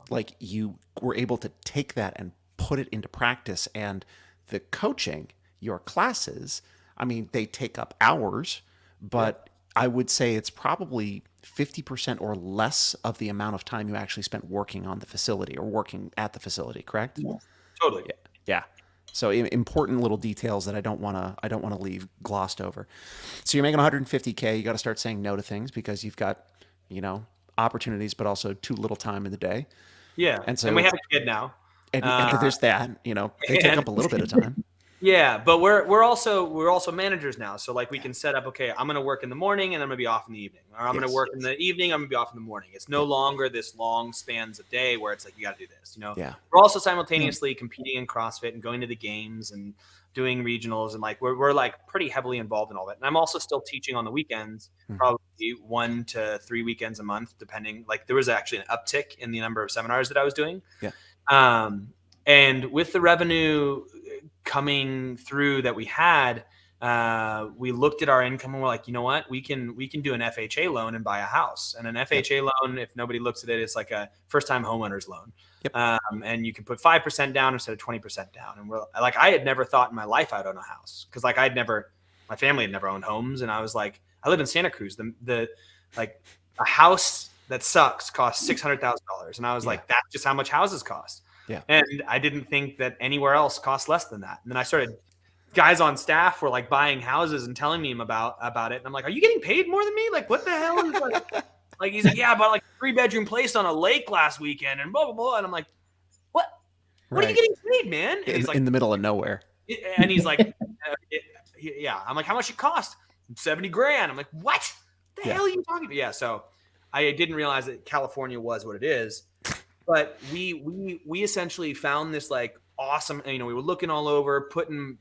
Like you were able to take that and put it into practice. And the coaching, your classes, I mean, they take up hours, but I would say it's probably 50% or less of the amount of time you actually spent working on the facility or working at the facility, correct? Totally. Yeah. So important little details that I don't want to leave glossed over. So you're making 150K. You got to start saying no to things because you've got, opportunities, but also too little time in the day. Yeah. And so we have a kid now. And there's that, they take up a little bit of time. Yeah, but we're also managers now. So like we can set up, okay, I'm going to work in the morning and I'm going to be off in the evening, or I'm going to work in the evening, I'm going to be off in the morning. It's no longer this long spans of day where it's like, you got to do this, We're also simultaneously competing in CrossFit and going to the games and doing regionals. And like, we're like pretty heavily involved in all that. And I'm also still teaching on the weekends, probably 1 to 3 weekends a month, depending. Like there was actually an uptick in the number of seminars that I was doing. And with the revenue coming through that we had, we looked at our income and we're like, you know what, we can do an FHA loan and buy a house. And an FHA loan, if nobody looks at it, it's like a first-time homeowner's loan. And you can put 5% down instead of 20% down. And we're like, I had never thought in my life I'd own a house because like my family had never owned homes, and I was like, I live in Santa Cruz. The like a house that sucks costs $600,000, and I was like, that's just how much houses cost. And I didn't think that anywhere else costs less than that. And then I started, guys on staff were like buying houses and telling me about it. And I'm like, are you getting paid more than me? Like, what the hell is like, he's like, yeah, I bought like a 3-bedroom place on a lake last weekend and blah, blah, blah. And I'm like, what are you getting paid, man? And he's like, in the middle of nowhere. And he's like, yeah. I'm like, how much it cost? $70,000. I'm like, what the hell are you talking about? Yeah. So I didn't realize that California was what it is. But we essentially found this like awesome, we were looking all over, putting,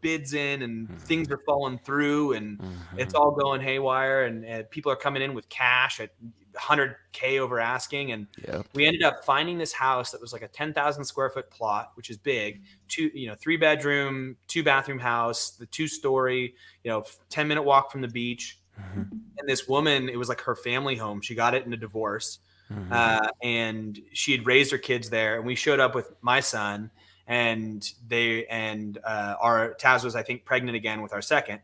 bids in, and things are falling through, and it's all going haywire, and people are coming in with cash at 100K over asking. And we ended up finding this house that was like a 10,000 square foot plot, which is big, 3-bedroom, 2-bathroom house, the 2-story, 10-minute walk from the beach. And this woman, it was like her family home. She got it in a divorce. And she had raised her kids there, and we showed up with my son, and our Taz was, I think, pregnant again with our second.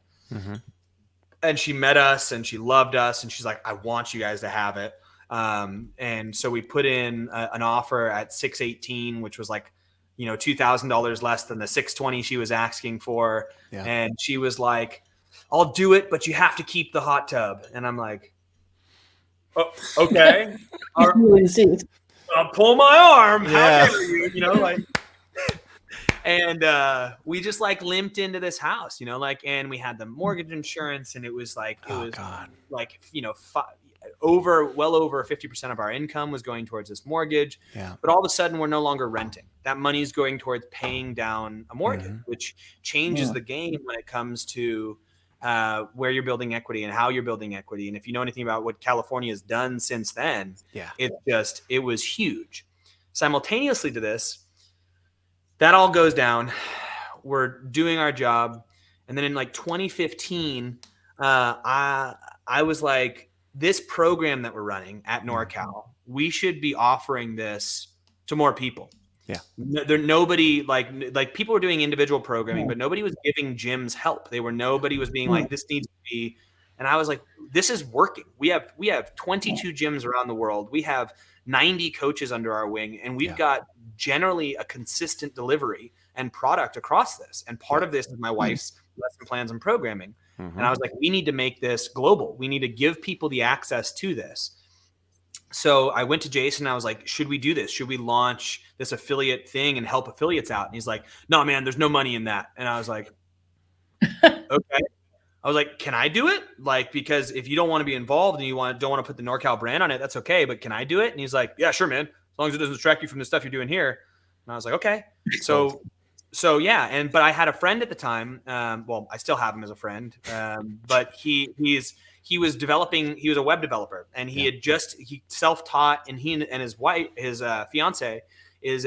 And she met us and she loved us, and she's like, I want you guys to have it. And so we put in an offer at 618, which was like, $2,000 less than the 620 she was asking for. And she was like, I'll do it, but you have to keep the hot tub. And I'm like, oh, okay. I'll pull my arm. How dare you, And we just like limped into this house, and we had the mortgage insurance, and it was like, well over 50% of our income was going towards this mortgage. But all of a sudden we're no longer renting. That money is going towards paying down a mortgage, which changes the game when it comes to where you're building equity and how you're building equity. And if you know anything about what California has done since then, it was huge. Simultaneously to this, that all goes down. We're doing our job. And then in like 2015, I was like, this program that we're running at NorCal, we should be offering this to more people. Yeah. Nobody like people were doing individual programming, but nobody was giving gyms help. Nobody was being like, this needs to be. And I was like, this is working. We have 22 gyms around the world. We have 90 coaches under our wing, and we've got generally a consistent delivery and product across this. And part of this is my wife's lesson plans and programming. And I was like, we need to make this global. We need to give people the access to this. So I went to Jason and I was like, should we do this? Should we launch this affiliate thing and help affiliates out? And he's like, no, man, there's no money in that. And I was like, okay. I was like, can I do it? Like, because if you don't want to be involved and you don't want to put the NorCal brand on it, that's okay. But can I do it? And he's like, yeah, sure, man. As long as it doesn't distract you from the stuff you're doing here. And I was like, okay. So yeah. But I had a friend at the time. Well, I still have him as a friend. But he was a web developer, and he self-taught, and he and his wife, his fiance is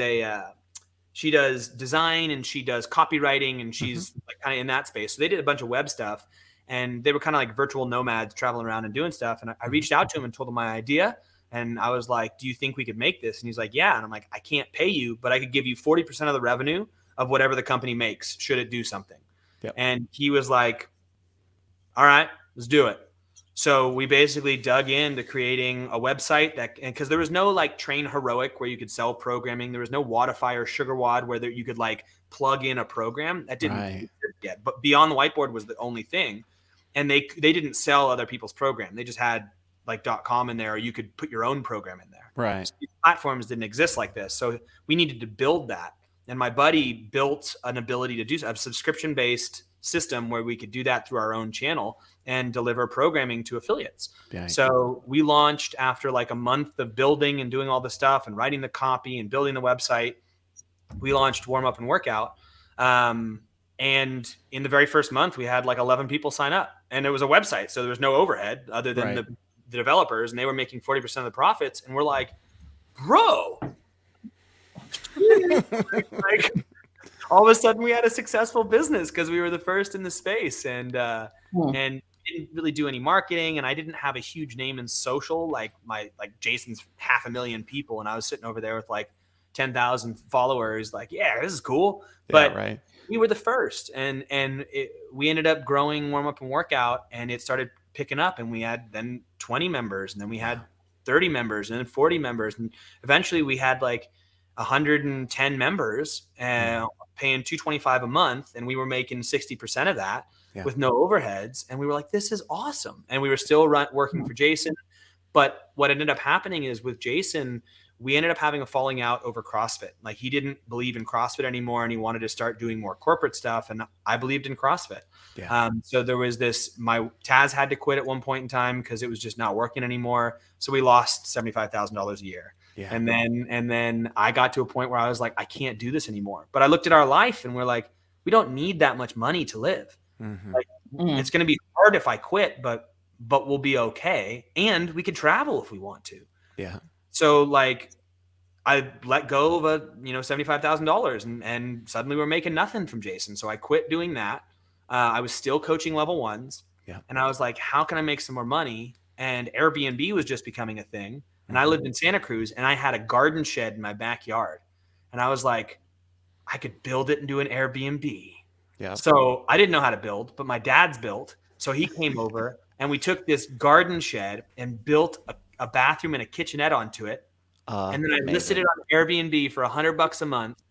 she does design and she does copywriting, and she's like kind of in that space. So they did a bunch of web stuff, and they were kind of like virtual nomads traveling around and doing stuff. And I reached out to him and told him my idea. And I was like, do you think we could make this? And he's like, yeah. And I'm like, I can't pay you, but I could give you 40% of the revenue of whatever the company makes, should it do something. Yep. And he was like, all right, let's do it. So we basically dug into creating a website because there was no like Train Heroic where you could sell programming. There was no Wodify or SugarWad where you could like plug in a program. That didn't exist yet. But Beyond the Whiteboard was the only thing. And they didn't sell other people's program. They just had like .com in there, or you could put your own program in there. Right. So these platforms didn't exist like this. So we needed to build that. And my buddy built an ability to do a subscription-based system where we could do that through our own channel and deliver programming to affiliates. Yeah. So we launched after like a month of building and doing all the stuff and writing the copy and building the website. We launched Warm Up and Workout. And in the very first month, we had like 11 people sign up, and it was a website. So there was no overhead other than the developers, and they were making 40% of the profits. And we're like, bro, like all of a sudden we had a successful business because we were the first in the space, and didn't really do any marketing, and I didn't have a huge name in social like Jason's 500,000 people, and I was sitting over there with like 10,000 followers, like, yeah, this is cool. But we were the first, and we ended up growing Warm Up and Workout, and it started picking up, and we had then 20 members, and then we had 30 members, and then 40 members, and eventually we had like 110 members and paying $225 a month, and we were making 60% of that with no overheads, and we were like, this is awesome. And we were still working for Jason. But what ended up happening is with Jason, we ended up having a falling out over CrossFit. Like, he didn't believe in CrossFit anymore, and he wanted to start doing more corporate stuff, and I believed in CrossFit. So there was my Taz had to quit at one point in time because it was just not working anymore. So we lost $75,000 a year. And then I got to a point where I was like, I can't do this anymore. But I looked at our life, and we're like, we don't need that much money to live. It's going to be hard if I quit, but we'll be okay. And we could travel if we want to. So like, I let go of $75,000, and suddenly we're making nothing from Jason. So I quit doing that. I was still coaching level ones. And I was like, how can I make some more money? And Airbnb was just becoming a thing. And I lived in Santa Cruz, and I had a garden shed in my backyard. And I was like, I could build it and do an Airbnb. So I didn't know how to build, but my dad's built. So he came over, and we took this garden shed and built a bathroom and a kitchenette onto it. And then I listed it on Airbnb for $100 a month,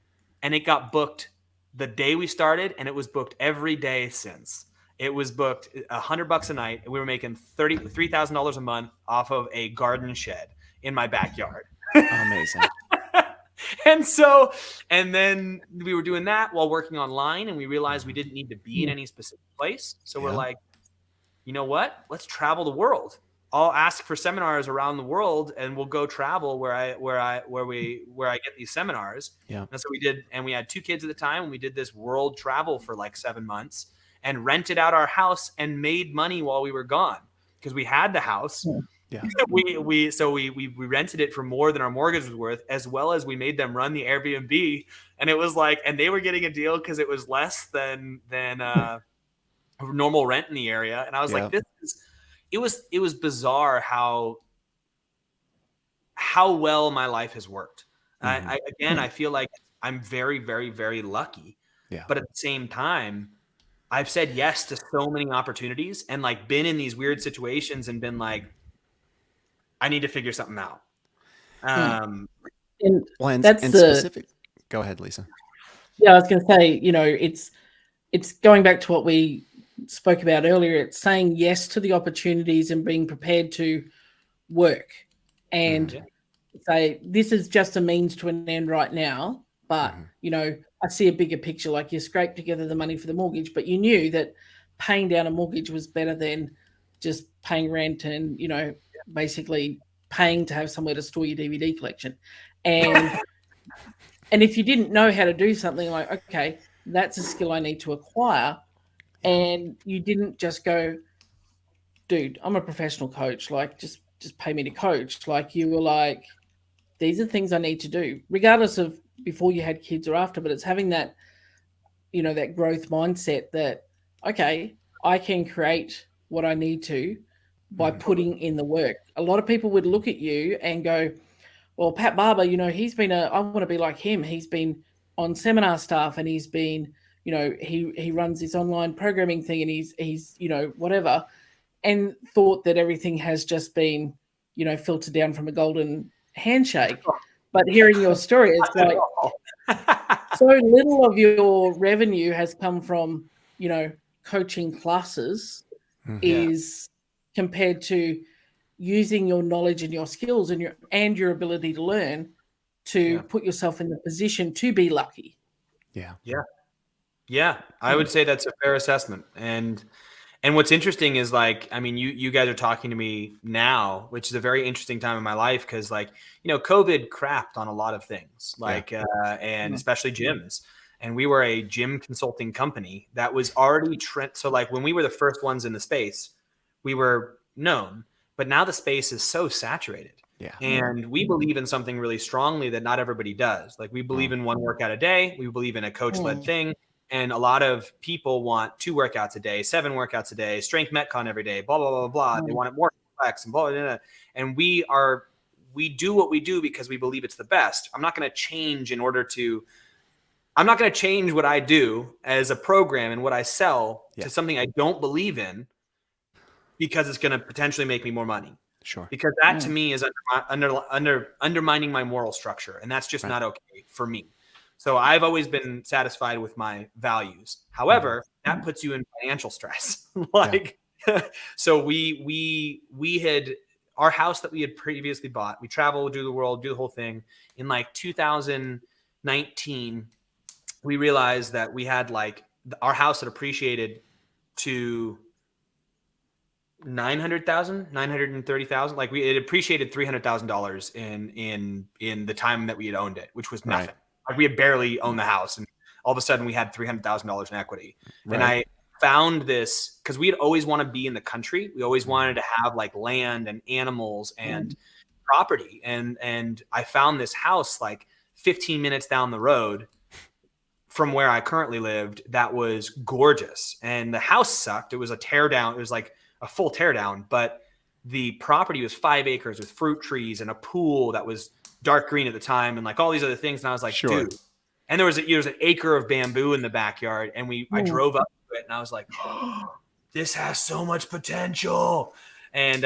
and it got booked the day we started, and it was booked every day since. It was booked $100 a night, and we were making $3,000 a month off of a garden shed in my backyard. Amazing. And then we were doing that while working online, and we realized we didn't need to be in any specific place. So we're like, you know what? Let's travel the world. I'll ask for seminars around the world, and we'll go travel where I get these seminars. And so we did, and we had 2 kids at the time, and we did this world travel for like 7 months and rented out our house and made money while we were gone because we had the house. We rented it for more than our mortgage was worth, as well as we made them run the Airbnb. And it was like, and they were getting a deal because it was less than normal rent in the area. And I was like, it was bizarre how well my life has worked. I feel like I'm very, very, very lucky. Yeah. But at the same time, I've said yes to so many opportunities and like been in these weird situations and been like, I need to figure something out. And And that's specific. Go ahead, Lisa. Yeah, I was going to say, it's going back to what we spoke about earlier. It's saying yes to the opportunities and being prepared to work and say, this is just a means to an end right now. But, I see a bigger picture. Like you scraped together the money for the mortgage, but you knew that paying down a mortgage was better than just paying rent and, basically paying to have somewhere to store your DVD collection. And and if you didn't know how to do something, like, okay, that's a skill I need to acquire, and you didn't just go, dude, I'm a professional coach, like just pay me to coach. Like you were like, these are things I need to do, regardless of before you had kids or after, but it's having that, that growth mindset that, okay, I can create what I need to by putting in the work. A lot of people would look at you and go, well, Pat Barber, he's been I want to be like him. He's been on seminar staff and he's been, he runs this online programming thing and he's, whatever, and thought that everything has just been, filtered down from a golden handshake. But hearing your story, it's like so little of your revenue has come from, coaching classes is compared to using your knowledge and your skills and your ability to learn to put yourself in the position to be lucky. Yeah. I would say that's a fair assessment. And what's interesting is like, I mean, you guys are talking to me now, which is a very interesting time in my life. Because like, COVID crapped on a lot of things, like, and especially gyms. And we were a gym consulting company that was already so like when we were the first ones in the space, we were known. But now the space is so saturated. Yeah. And we believe in something really strongly that not everybody does. Like we believe in one workout a day. We believe in a coach-led thing. And a lot of people want 2 workouts a day, 7 workouts a day, strength metcon every day, blah, blah, blah, blah. They want it more complex and blah, blah, blah. And we do what we do because we believe it's the best. I'm not going to change what I do as a program and what I sell to something I don't believe in, because it's going to potentially make me more money. Sure. Because that to me is undermining my moral structure. And that's just not okay for me. So I've always been satisfied with my values. However, that puts you in financial stress. So we had our house that we had previously bought. We travel, do the world, do the whole thing. In like 2019, we realized that we had like our house had appreciated to $930,000. Like it appreciated $300,000 in the time that we had owned it, which was nothing. Right. Like we had barely owned the house, and all of a sudden we had $300,000 in equity. Right. And I found this because we'd always want to be in the country. We always wanted to have like land and animals and property. And I found this house like 15 minutes down the road from where I currently lived that was gorgeous. And the house sucked. It was a tear down. It was like a full teardown, but the property was 5 acres with fruit trees and a pool that was dark green at the time and like all these other things. And I was like, dude, and there was an acre of bamboo in the backyard. And I drove up to it and I was like, oh, this has so much potential. And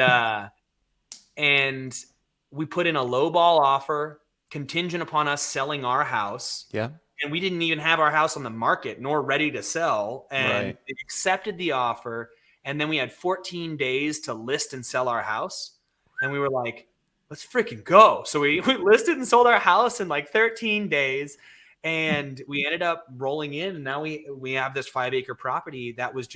we put in a lowball offer contingent upon us selling our house. Yeah. And we didn't even have our house on the market nor ready to sell. And they accepted the offer. And then we had 14 days to list and sell our house. And we were like, let's freaking go. So we listed and sold our house in like 13 days. And we ended up rolling in. And now we have this 5-acre property that was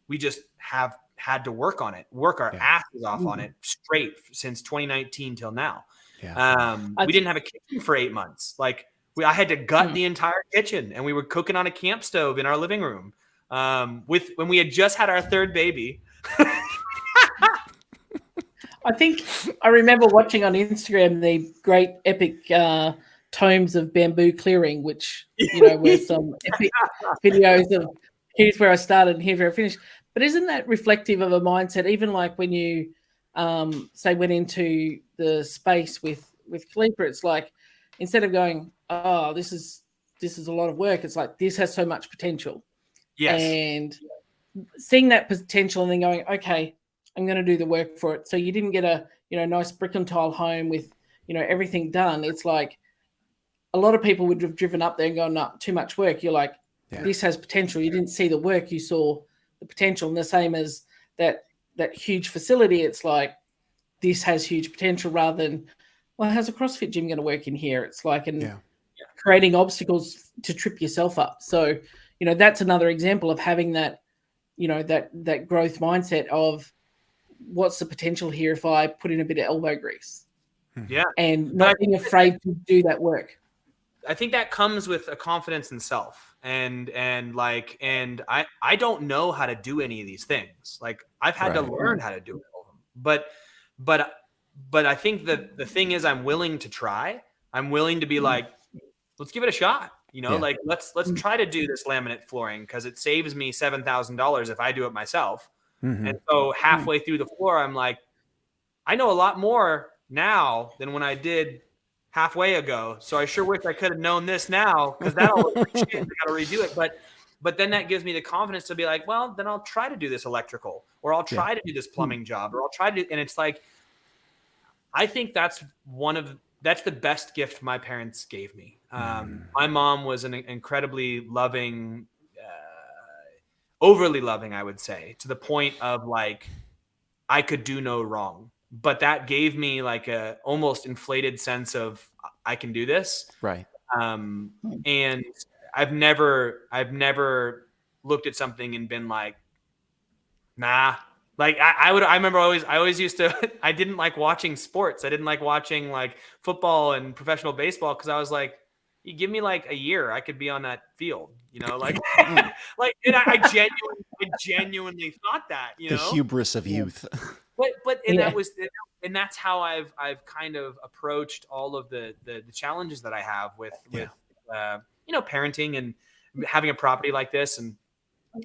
we just have had to work on it, work our asses off on it straight since 2019 till now. Yeah. We didn't have a kitchen for 8 months. Like I had to gut the entire kitchen, and we were cooking on a camp stove in our living room. When we had just had our 3rd baby. I think I remember watching on Instagram the great epic tomes of bamboo clearing, which were some epic videos of here's where I started and here's where I finished. But isn't that reflective of a mindset? Even like when you say went into the space with Khalifa, it's like instead of going, oh, this is a lot of work, it's like this has so much potential. Yes. And seeing that potential and then going, okay, I'm going to do the work for it. So you didn't get a nice brick and tile home with everything done. It's like a lot of people would have driven up there and gone, no, too much work. You're like, this has potential. You didn't see the work, you saw the potential. And the same as that huge facility, it's like this has huge potential rather than, well, how's a CrossFit gym going to work in here? It's like creating obstacles to trip yourself up. So, that's another example of having that, that growth mindset of what's the potential here if I put in a bit of elbow grease. Yeah. And not being afraid to do that work. I think that comes with a confidence in self. And I don't know how to do any of these things. Like I've had to learn how to do it. But I think that the thing is I'm willing to try. I'm willing to be like, let's give it a shot. Like let's try to do this laminate flooring because it saves me $7,000 if I do it myself. And so halfway through the floor, I'm like, I know a lot more now than when I did halfway ago. So I sure wish I could have known this now because that'll I got to redo it. But then that gives me the confidence to be like, well, then I'll try to do this electrical, or I'll try to do this plumbing job, or I'll try to do, and it's like, I think that's the best gift my parents gave me. My mom was an incredibly loving, overly loving, I would say, to the point of like, I could do no wrong. But that gave me like a almost inflated sense of I can do this. Right. And I've never looked at something and been like, nah. Like I always used to, I didn't like watching sports. I didn't like watching like football and professional baseball because I was like, you give me like a year, I could be on that field, like, like, and I genuinely thought that, the hubris of youth. But that's how I've kind of approached all of the challenges that I have with parenting and having a property like this. And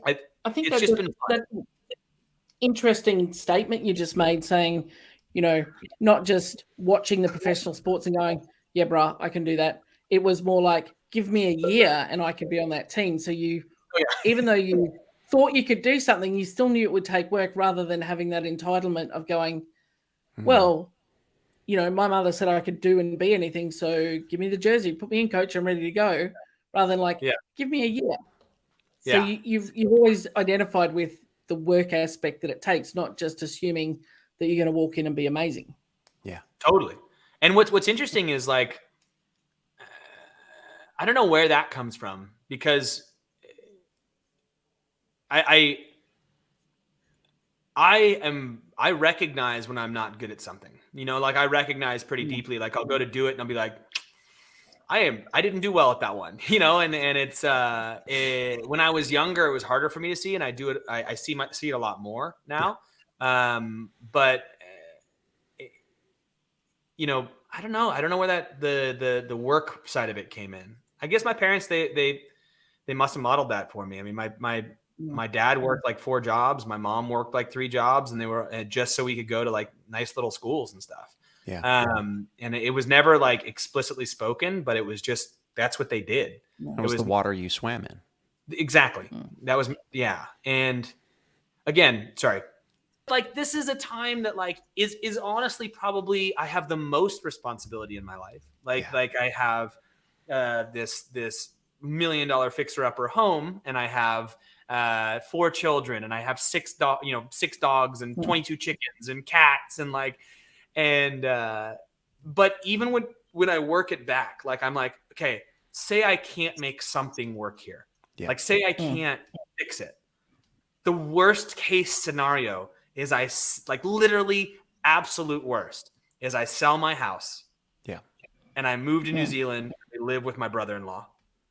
I think it's just been fun. That's an interesting statement you just made, saying, not just watching the professional sports and going, yeah, bruh, I can do that. It was more like, give me a year and I could be on that team. So even though you thought you could do something, you still knew it would take work, rather than having that entitlement of going, well, my mother said I could do and be anything, so give me the jersey, put me in, coach, I'm ready to go, rather than like, give me a year. So you've always identified with the work aspect that it takes, not just assuming that you're going to walk in and be amazing. Yeah, totally. And what's interesting is like, I don't know where that comes from, because I recognize when I'm not good at something, like I recognize pretty deeply, like I'll go to do it and I'll be like, I didn't do well at that one, and it's, when I was younger, it was harder for me to see, and I do it. I see it a lot more now. But I don't know where that, the work side of it came in. I guess my parents, they must've modeled that for me. I mean, my dad worked like 4 jobs. My mom worked like 3 jobs, and they were just so we could go to like nice little schools and stuff. Yeah. And it was never like explicitly spoken, but it was just, that's what they did. It was the water you swam in. Exactly. That was, yeah. And again, sorry. Like, this is a time that like is honestly probably I have the most responsibility in my life. Like I have this $1 million fixer-upper home, and I have 4 children, and I have 6 dogs and 22 chickens and cats, and like, but even when I work it back, like I'm like, okay, say I can't make something work here. Yeah. Like say I can't fix it. The worst case scenario is like literally absolute worst is I sell my house. Yeah. And I move to New Zealand. I live with my brother-in-law,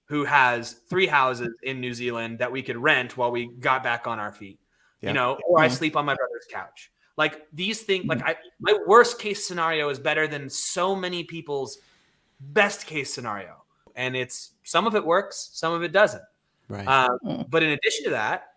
who has 3 houses in New Zealand that we could rent while we got back on our feet, or I sleep on my brother's couch. Like these things, like my worst case scenario is better than so many people's best case scenario. And it's, some of it works, some of it doesn't. Right. But in addition to that,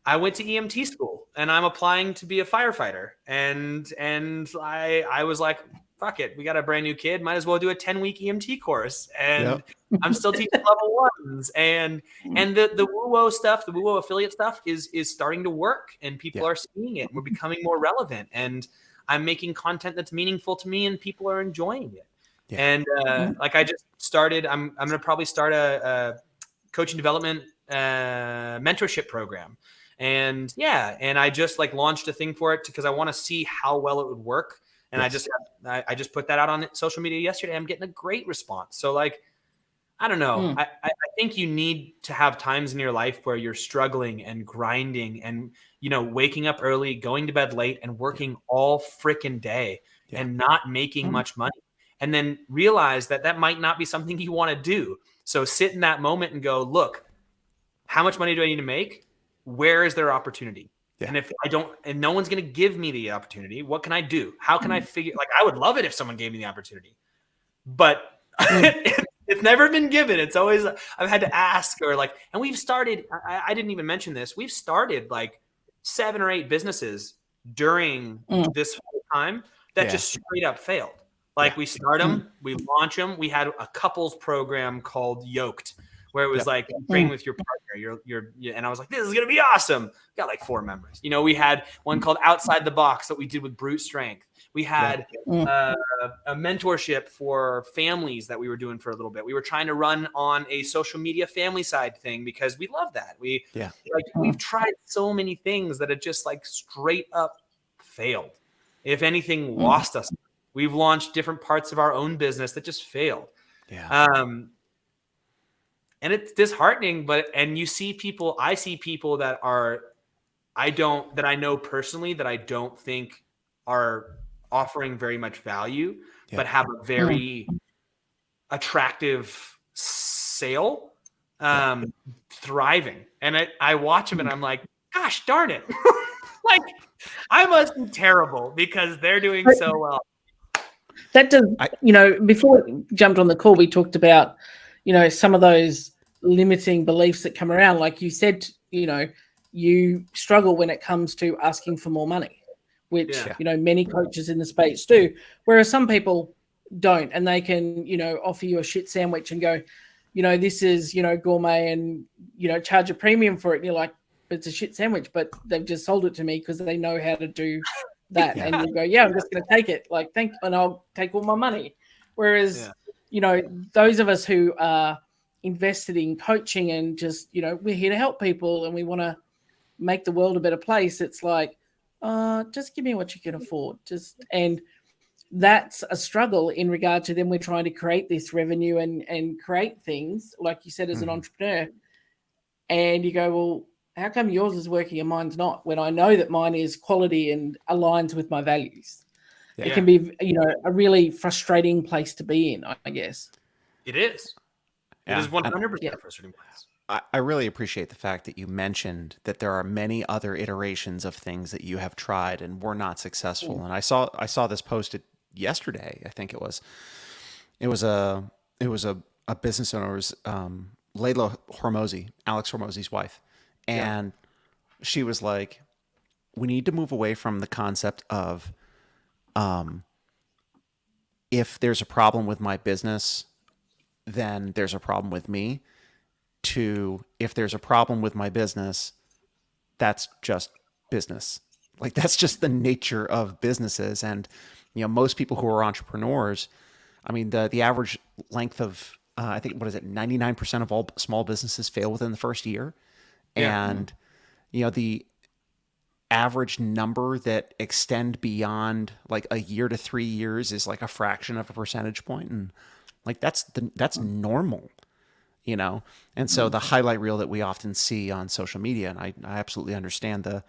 I went to EMT school and I'm applying to be a firefighter. And I was like, fuck it. We got a brand new kid. Might as well do a 10-week EMT course. And I'm still teaching level ones. And the woo-wo stuff, the woo-wo affiliate stuff is starting to work, and people are seeing it. And we're becoming more relevant. And I'm making content that's meaningful to me, and people are enjoying it. And like I just started, I'm going to probably start a coaching development mentorship program. And I just like launched a thing for it because I want to see how well it would work. And I just put that out on social media yesterday. I'm getting a great response. So like, I don't know. I think you need to have times in your life where you're struggling and grinding and, waking up early, going to bed late, and working all freaking day and not making much money. And then realize that might not be something you want to do. So sit in that moment and go, look, how much money do I need to make? Where is there opportunity? And if I don't, and no one's going to give me the opportunity, what can I do? How can I figure, like, I would love it if someone gave me the opportunity, but it's never been given. It's always, I've had to ask, or like, and we've started, I didn't even mention this. We've started like 7 or 8 businesses during this whole time that just straight up failed. Like we start them, we launch them. We had a couples program called Yoked, where it was like train with your partner. And I was like, this is gonna be awesome. Got like 4 members. We had one called Outside the Box that we did with brute strength. We had a mentorship for families that we were doing for a little bit. We were trying to run on a social media family side thing because we love that. We've tried so many things that have just like straight up failed. If anything, lost us. We've launched different parts of our own business that just failed. And it's disheartening, and you see people, I see people that I know personally that I don't think are offering very much value, but have a very attractive sale, thriving. And I watch them and I'm like, gosh darn it. Like I must be terrible because they're doing so well. That does, before we jumped on the call, we talked about, some of those limiting beliefs that come around. Like you said, you struggle when it comes to asking for more money, which, many coaches in the space do, whereas some people don't, and they can, offer you a shit sandwich and go, this is, gourmet, and, charge a premium for it. And you're like, it's a shit sandwich, but they've just sold it to me because they know how to do that. And you go, I'm just going to take it. Like, and I'll take all my money. Whereas, those of us who are invested in coaching and just, we're here to help people and we want to make the world a better place. It's like, just give me what you can afford. And that's a struggle in regard to them. We're trying to create this revenue and create things, like you said, as an entrepreneur. And you go, well, how come yours is working and mine's not, when I know that mine is quality and aligns with my values? It can be, a really frustrating place to be in, I guess. It is. It is 100% frustrating place. I really appreciate the fact that you mentioned that there are many other iterations of things that you have tried and were not successful. And I saw this posted yesterday. I think it was a business owner's, Layla Hormozi, Alex Hormozi's wife. And she was like, we need to move away from the concept of, if there's a problem with my business, then there's a problem with me, to if there's a problem with my business, that's just business. Like that's just the nature of businesses. And, most people who are entrepreneurs, I mean, the average length of, I think, 99% of all small businesses fail within the first year. And, the average number that extend beyond like a year to 3 years is like a fraction of a percentage point. And like, that's normal, And so the highlight reel that we often see on social media, and I absolutely understand the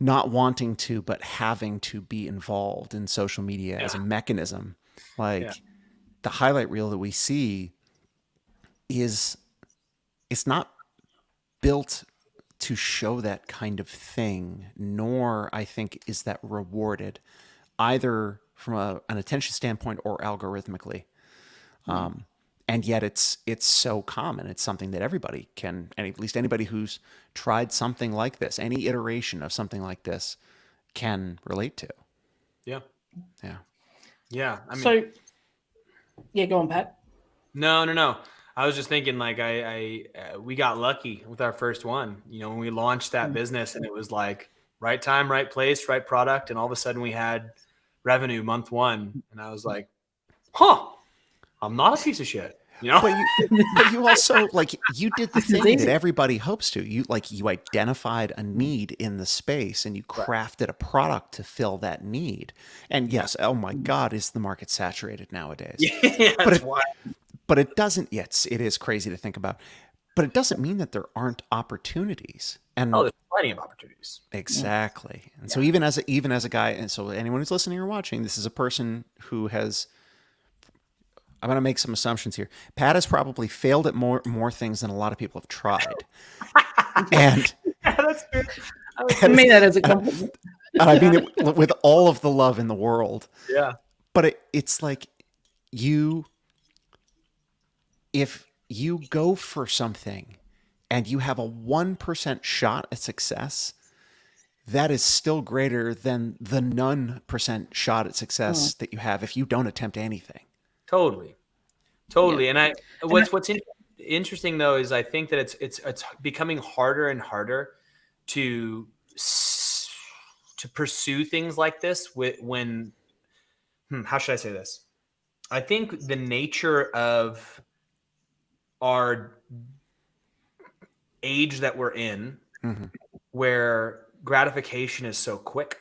not wanting to, but having to be involved in social media as a mechanism. Like the highlight reel that we see it's not built to show that kind of thing, nor I think is that rewarded either from an attention standpoint or algorithmically. And and yet it's so common. It's something that everybody can, and at least anybody who's tried something like this, any iteration of something like this, can relate to. Yeah. Yeah. I mean, So, yeah, go on, Pat. No. I was just thinking, like, we got lucky with our first one. You know, when we launched that business, and it was like right time, right place, right product, and all of a sudden we had revenue month one, and I was like, "Huh, I'm not a piece of shit." You know, But you also, like, you did the This is thing easy. that everybody hopes to. You identified a need in the space, and you crafted a product to fill that need. And yes, oh my God, is the market saturated nowadays? yeah, But that's it, why. but it doesn't. Yes, it is crazy to think about. But it doesn't mean that there aren't opportunities. And Oh, there's plenty of opportunities. exactly. And so even as a guy, and so anyone who's listening or watching, this is a person who has. I'm going to make some assumptions here. Pat has probably failed at more things than a lot of people have tried. And Yeah, that's good. I mean that as a compliment. and I mean it with all of the love in the world. Yeah. But it's like if you go for something and you have a 1% shot at success, that is still greater than the none percent shot at success that you have if you don't attempt anything. Totally. Yeah. And what's interesting though is I think that it's becoming harder and harder to pursue things like this how should I say this? I think the nature of our age that we're in, where gratification is so quick.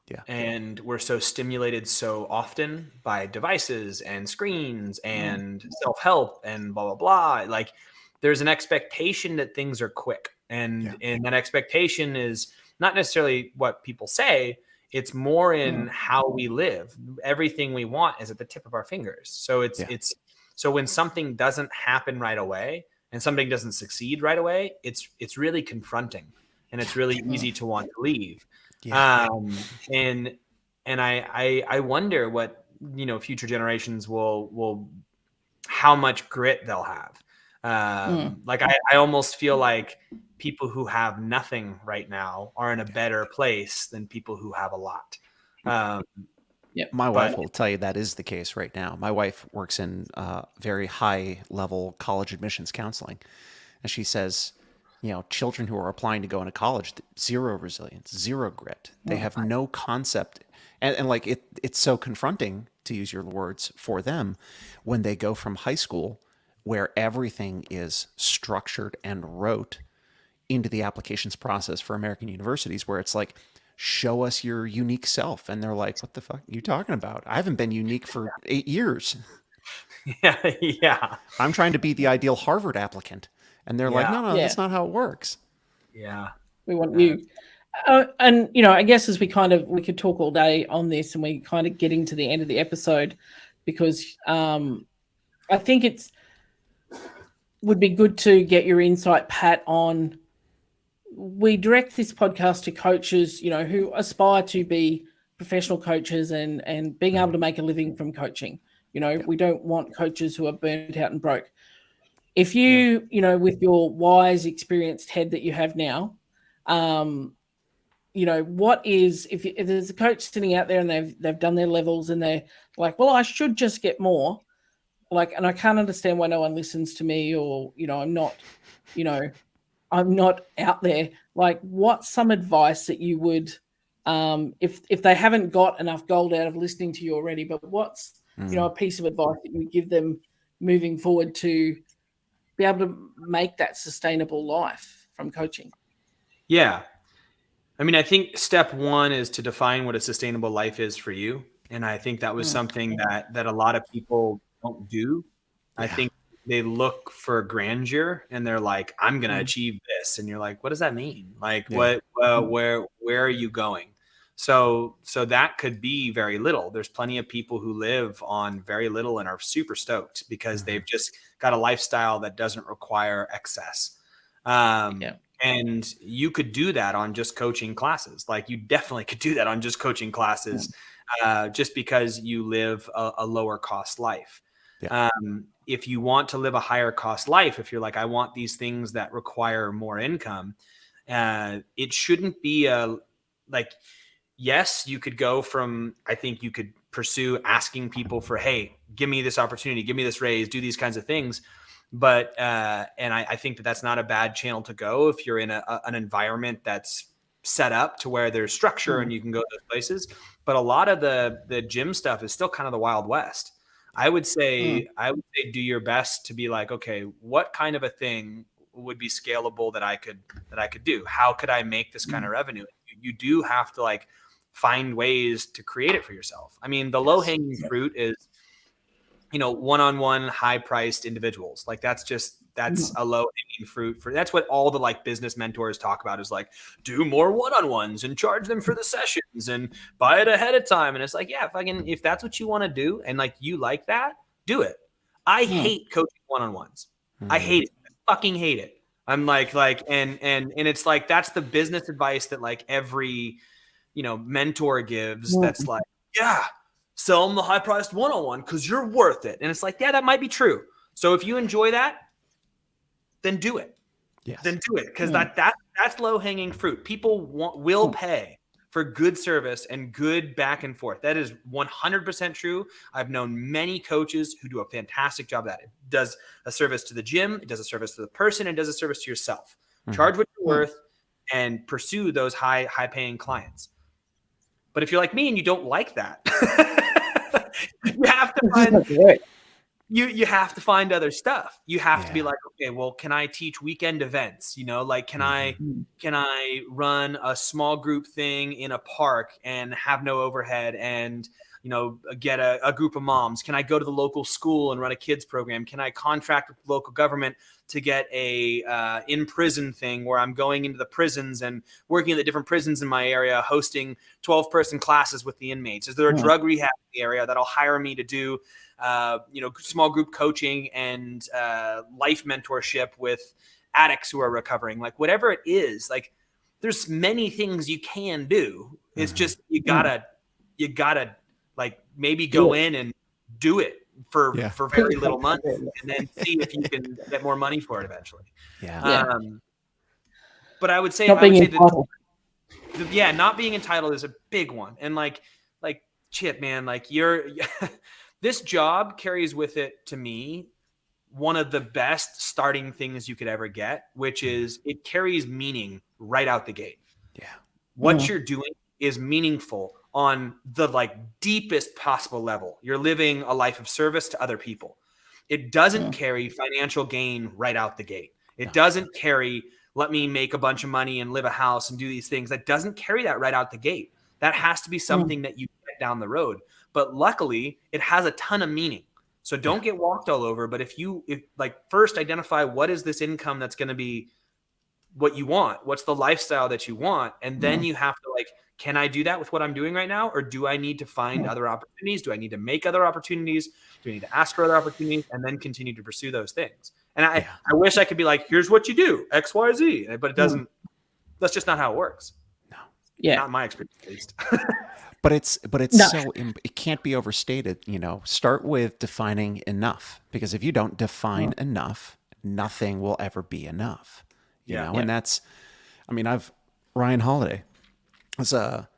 Yeah. And we're so stimulated so often by devices and screens and self-help and blah, blah, blah. Like there's an expectation that things are quick. And that expectation is not necessarily what people say. It's more in how we live. Everything we want is at the tip of our fingers. So so when something doesn't happen right away and something doesn't succeed right away, it's really confronting and it's really easy to want to leave. Yeah. And I wonder what, future generations will how much grit they'll have. Like I almost feel like people who have nothing right now are in a better place than people who have a lot. My wife will tell you that is the case right now. My wife works in very high level college admissions counseling. And she says, children who are applying to go into college, zero resilience, zero grit. They have no concept. And like it's so confronting, to use your words, for them when they go from high school where everything is structured and rote into the applications process for American universities, where it's like, show us your unique self. And they're like, what the fuck are you talking about? I haven't been unique for 8 years. Yeah. I'm trying to be the ideal Harvard applicant. And they're like, no, that's not how it works. Yeah. We want you. And, I guess as we could talk all day on this and we kind of getting to the end of the episode because I think would be good to get your insight, Pat, on we direct this podcast to coaches, who aspire to be professional coaches and being able to make a living from coaching. We don't want coaches who are burnt out and broke. If you, with your wise, experienced head that you have now, what is if there's a coach sitting out there and they've done their levels and they're like, well, I should just get more, and I can't understand why no one listens to me, or I'm not out there. Like, what's some advice that you would, if they haven't got enough gold out of listening to you already, but what's a piece of advice that you would give them moving forward to be able to make that sustainable life from coaching? Yeah. I mean, I think step one is to define what a sustainable life is for you. And I think that was something that a lot of people don't do. I think they look for grandeur and they're like, I'm going to achieve this. And you're like, what does that mean? Like, where are you going? So that could be very little. There's plenty of people who live on very little and are super stoked because they've just got a lifestyle that doesn't require excess. And you could do that on just coaching classes. Like you definitely could do that on just coaching classes, just because you live a lower cost life. Yeah. If you want to live a higher cost life, if you're like, I want these things that require more income, it shouldn't be yes, you could go from, I think you could pursue asking people for, hey, give me this opportunity, give me this raise, do these kinds of things. But, and I think that that's not a bad channel to go if you're in an environment that's set up to where there's structure and you can go to those places. But a lot of the gym stuff is still kind of the Wild West. I would say do your best to be like, okay, what kind of a thing would be scalable that I could do? How could I make this kind of revenue? You do have to like find ways to create it for yourself. I mean, the low hanging fruit is, one-on-one high priced individuals. Like that's a low hanging fruit that's what all the like business mentors talk about, is like, do more one-on-ones and charge them for the sessions and buy it ahead of time. And it's like, yeah, if that's what you want to do and like you like that, do it. I hate coaching one-on-ones. I hate it. I fucking hate it. I'm like, and it's like, that's the business advice that like every, mentor gives. That's like, yeah, sell them the high priced one-on-one because you're worth it. And it's like, yeah, that might be true. So if you enjoy that, then do it. Yes. Then do it. Because that's low hanging fruit. People will pay for good service and good back and forth. That is 100% true. I've known many coaches who do a fantastic job at it. It does a service to the gym. It does a service to the person. It does a service to yourself. Charge what you're worth and pursue those high paying clients. But if you're like me and you don't like that, you have to find you have to find other stuff. You have to be like, okay, well, can I teach weekend events? Like, can I run a small group thing in a park and have no overhead and, get a group of moms? Can I go to the local school and run a kids program? Can I contract with the local government to get a in prison thing where I'm going into the prisons and working at the different prisons in my area, hosting 12-person classes with the inmates? Is there a drug rehab in the area that'll hire me to do, small group coaching and life mentorship with addicts who are recovering? Like whatever it is, like there's many things you can do. It's just, you gotta like maybe go in and do it for very little money and then see if you can get more money for it eventually. But I would say, not being entitled is a big one. And like shit, man, like this job carries with it, to me, one of the best starting things you could ever get, which is it carries meaning right out the gate. Yeah. What you're doing is meaningful on the like deepest possible level. You're living a life of service to other people. It doesn't carry financial gain right out the gate. It doesn't carry, let me make a bunch of money and live a house and do these things. That doesn't carry that right out the gate. That has to be something that you get down the road. But luckily, it has a ton of meaning. So don't get walked all over. But if first identify what is this income that's going to be what you want? What's the lifestyle that you want? And then you have to like, can I do that with what I'm doing right now? Or do I need to find other opportunities? Do I need to make other opportunities? Do I need to ask for other opportunities and then continue to pursue those things? And I wish I could be like, here's what you do, X, Y, Z, but it doesn't, that's just not how it works. No. Yeah. Not my experience, at least. But it can't be overstated, start with defining enough, because if you don't define enough, nothing will ever be enough, and that's, Ryan Holiday was a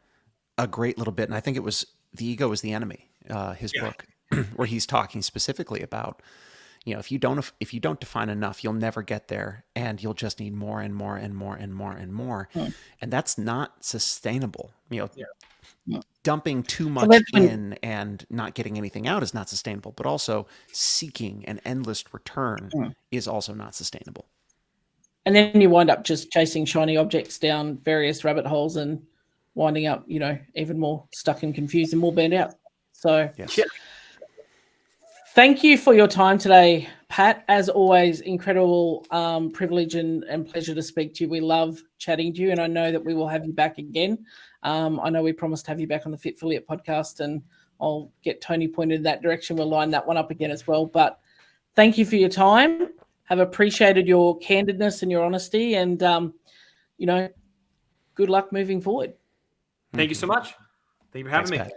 great little bit. And I think it was The Ego is the Enemy, his book, where he's talking specifically about, if you don't define enough, you'll never get there, and you'll just need more and more and more and more and more. And that's not sustainable. Dumping too much in and not getting anything out is not sustainable, but also seeking an endless return is also not sustainable. And then you wind up just chasing shiny objects down various rabbit holes and winding up, even more stuck and confused and more burned out. So thank you for your time today, Pat. As always, incredible privilege and pleasure to speak to you. We love chatting to you, and I know that we will have you back again. I know we promised to have you back on the Fit Affiliate podcast, and I'll get Tony pointed in that direction. We'll line that one up again as well. But thank you for your time. Have appreciated your candidness and your honesty, and, good luck moving forward. Thank you so much. Thank you for having me. Pat.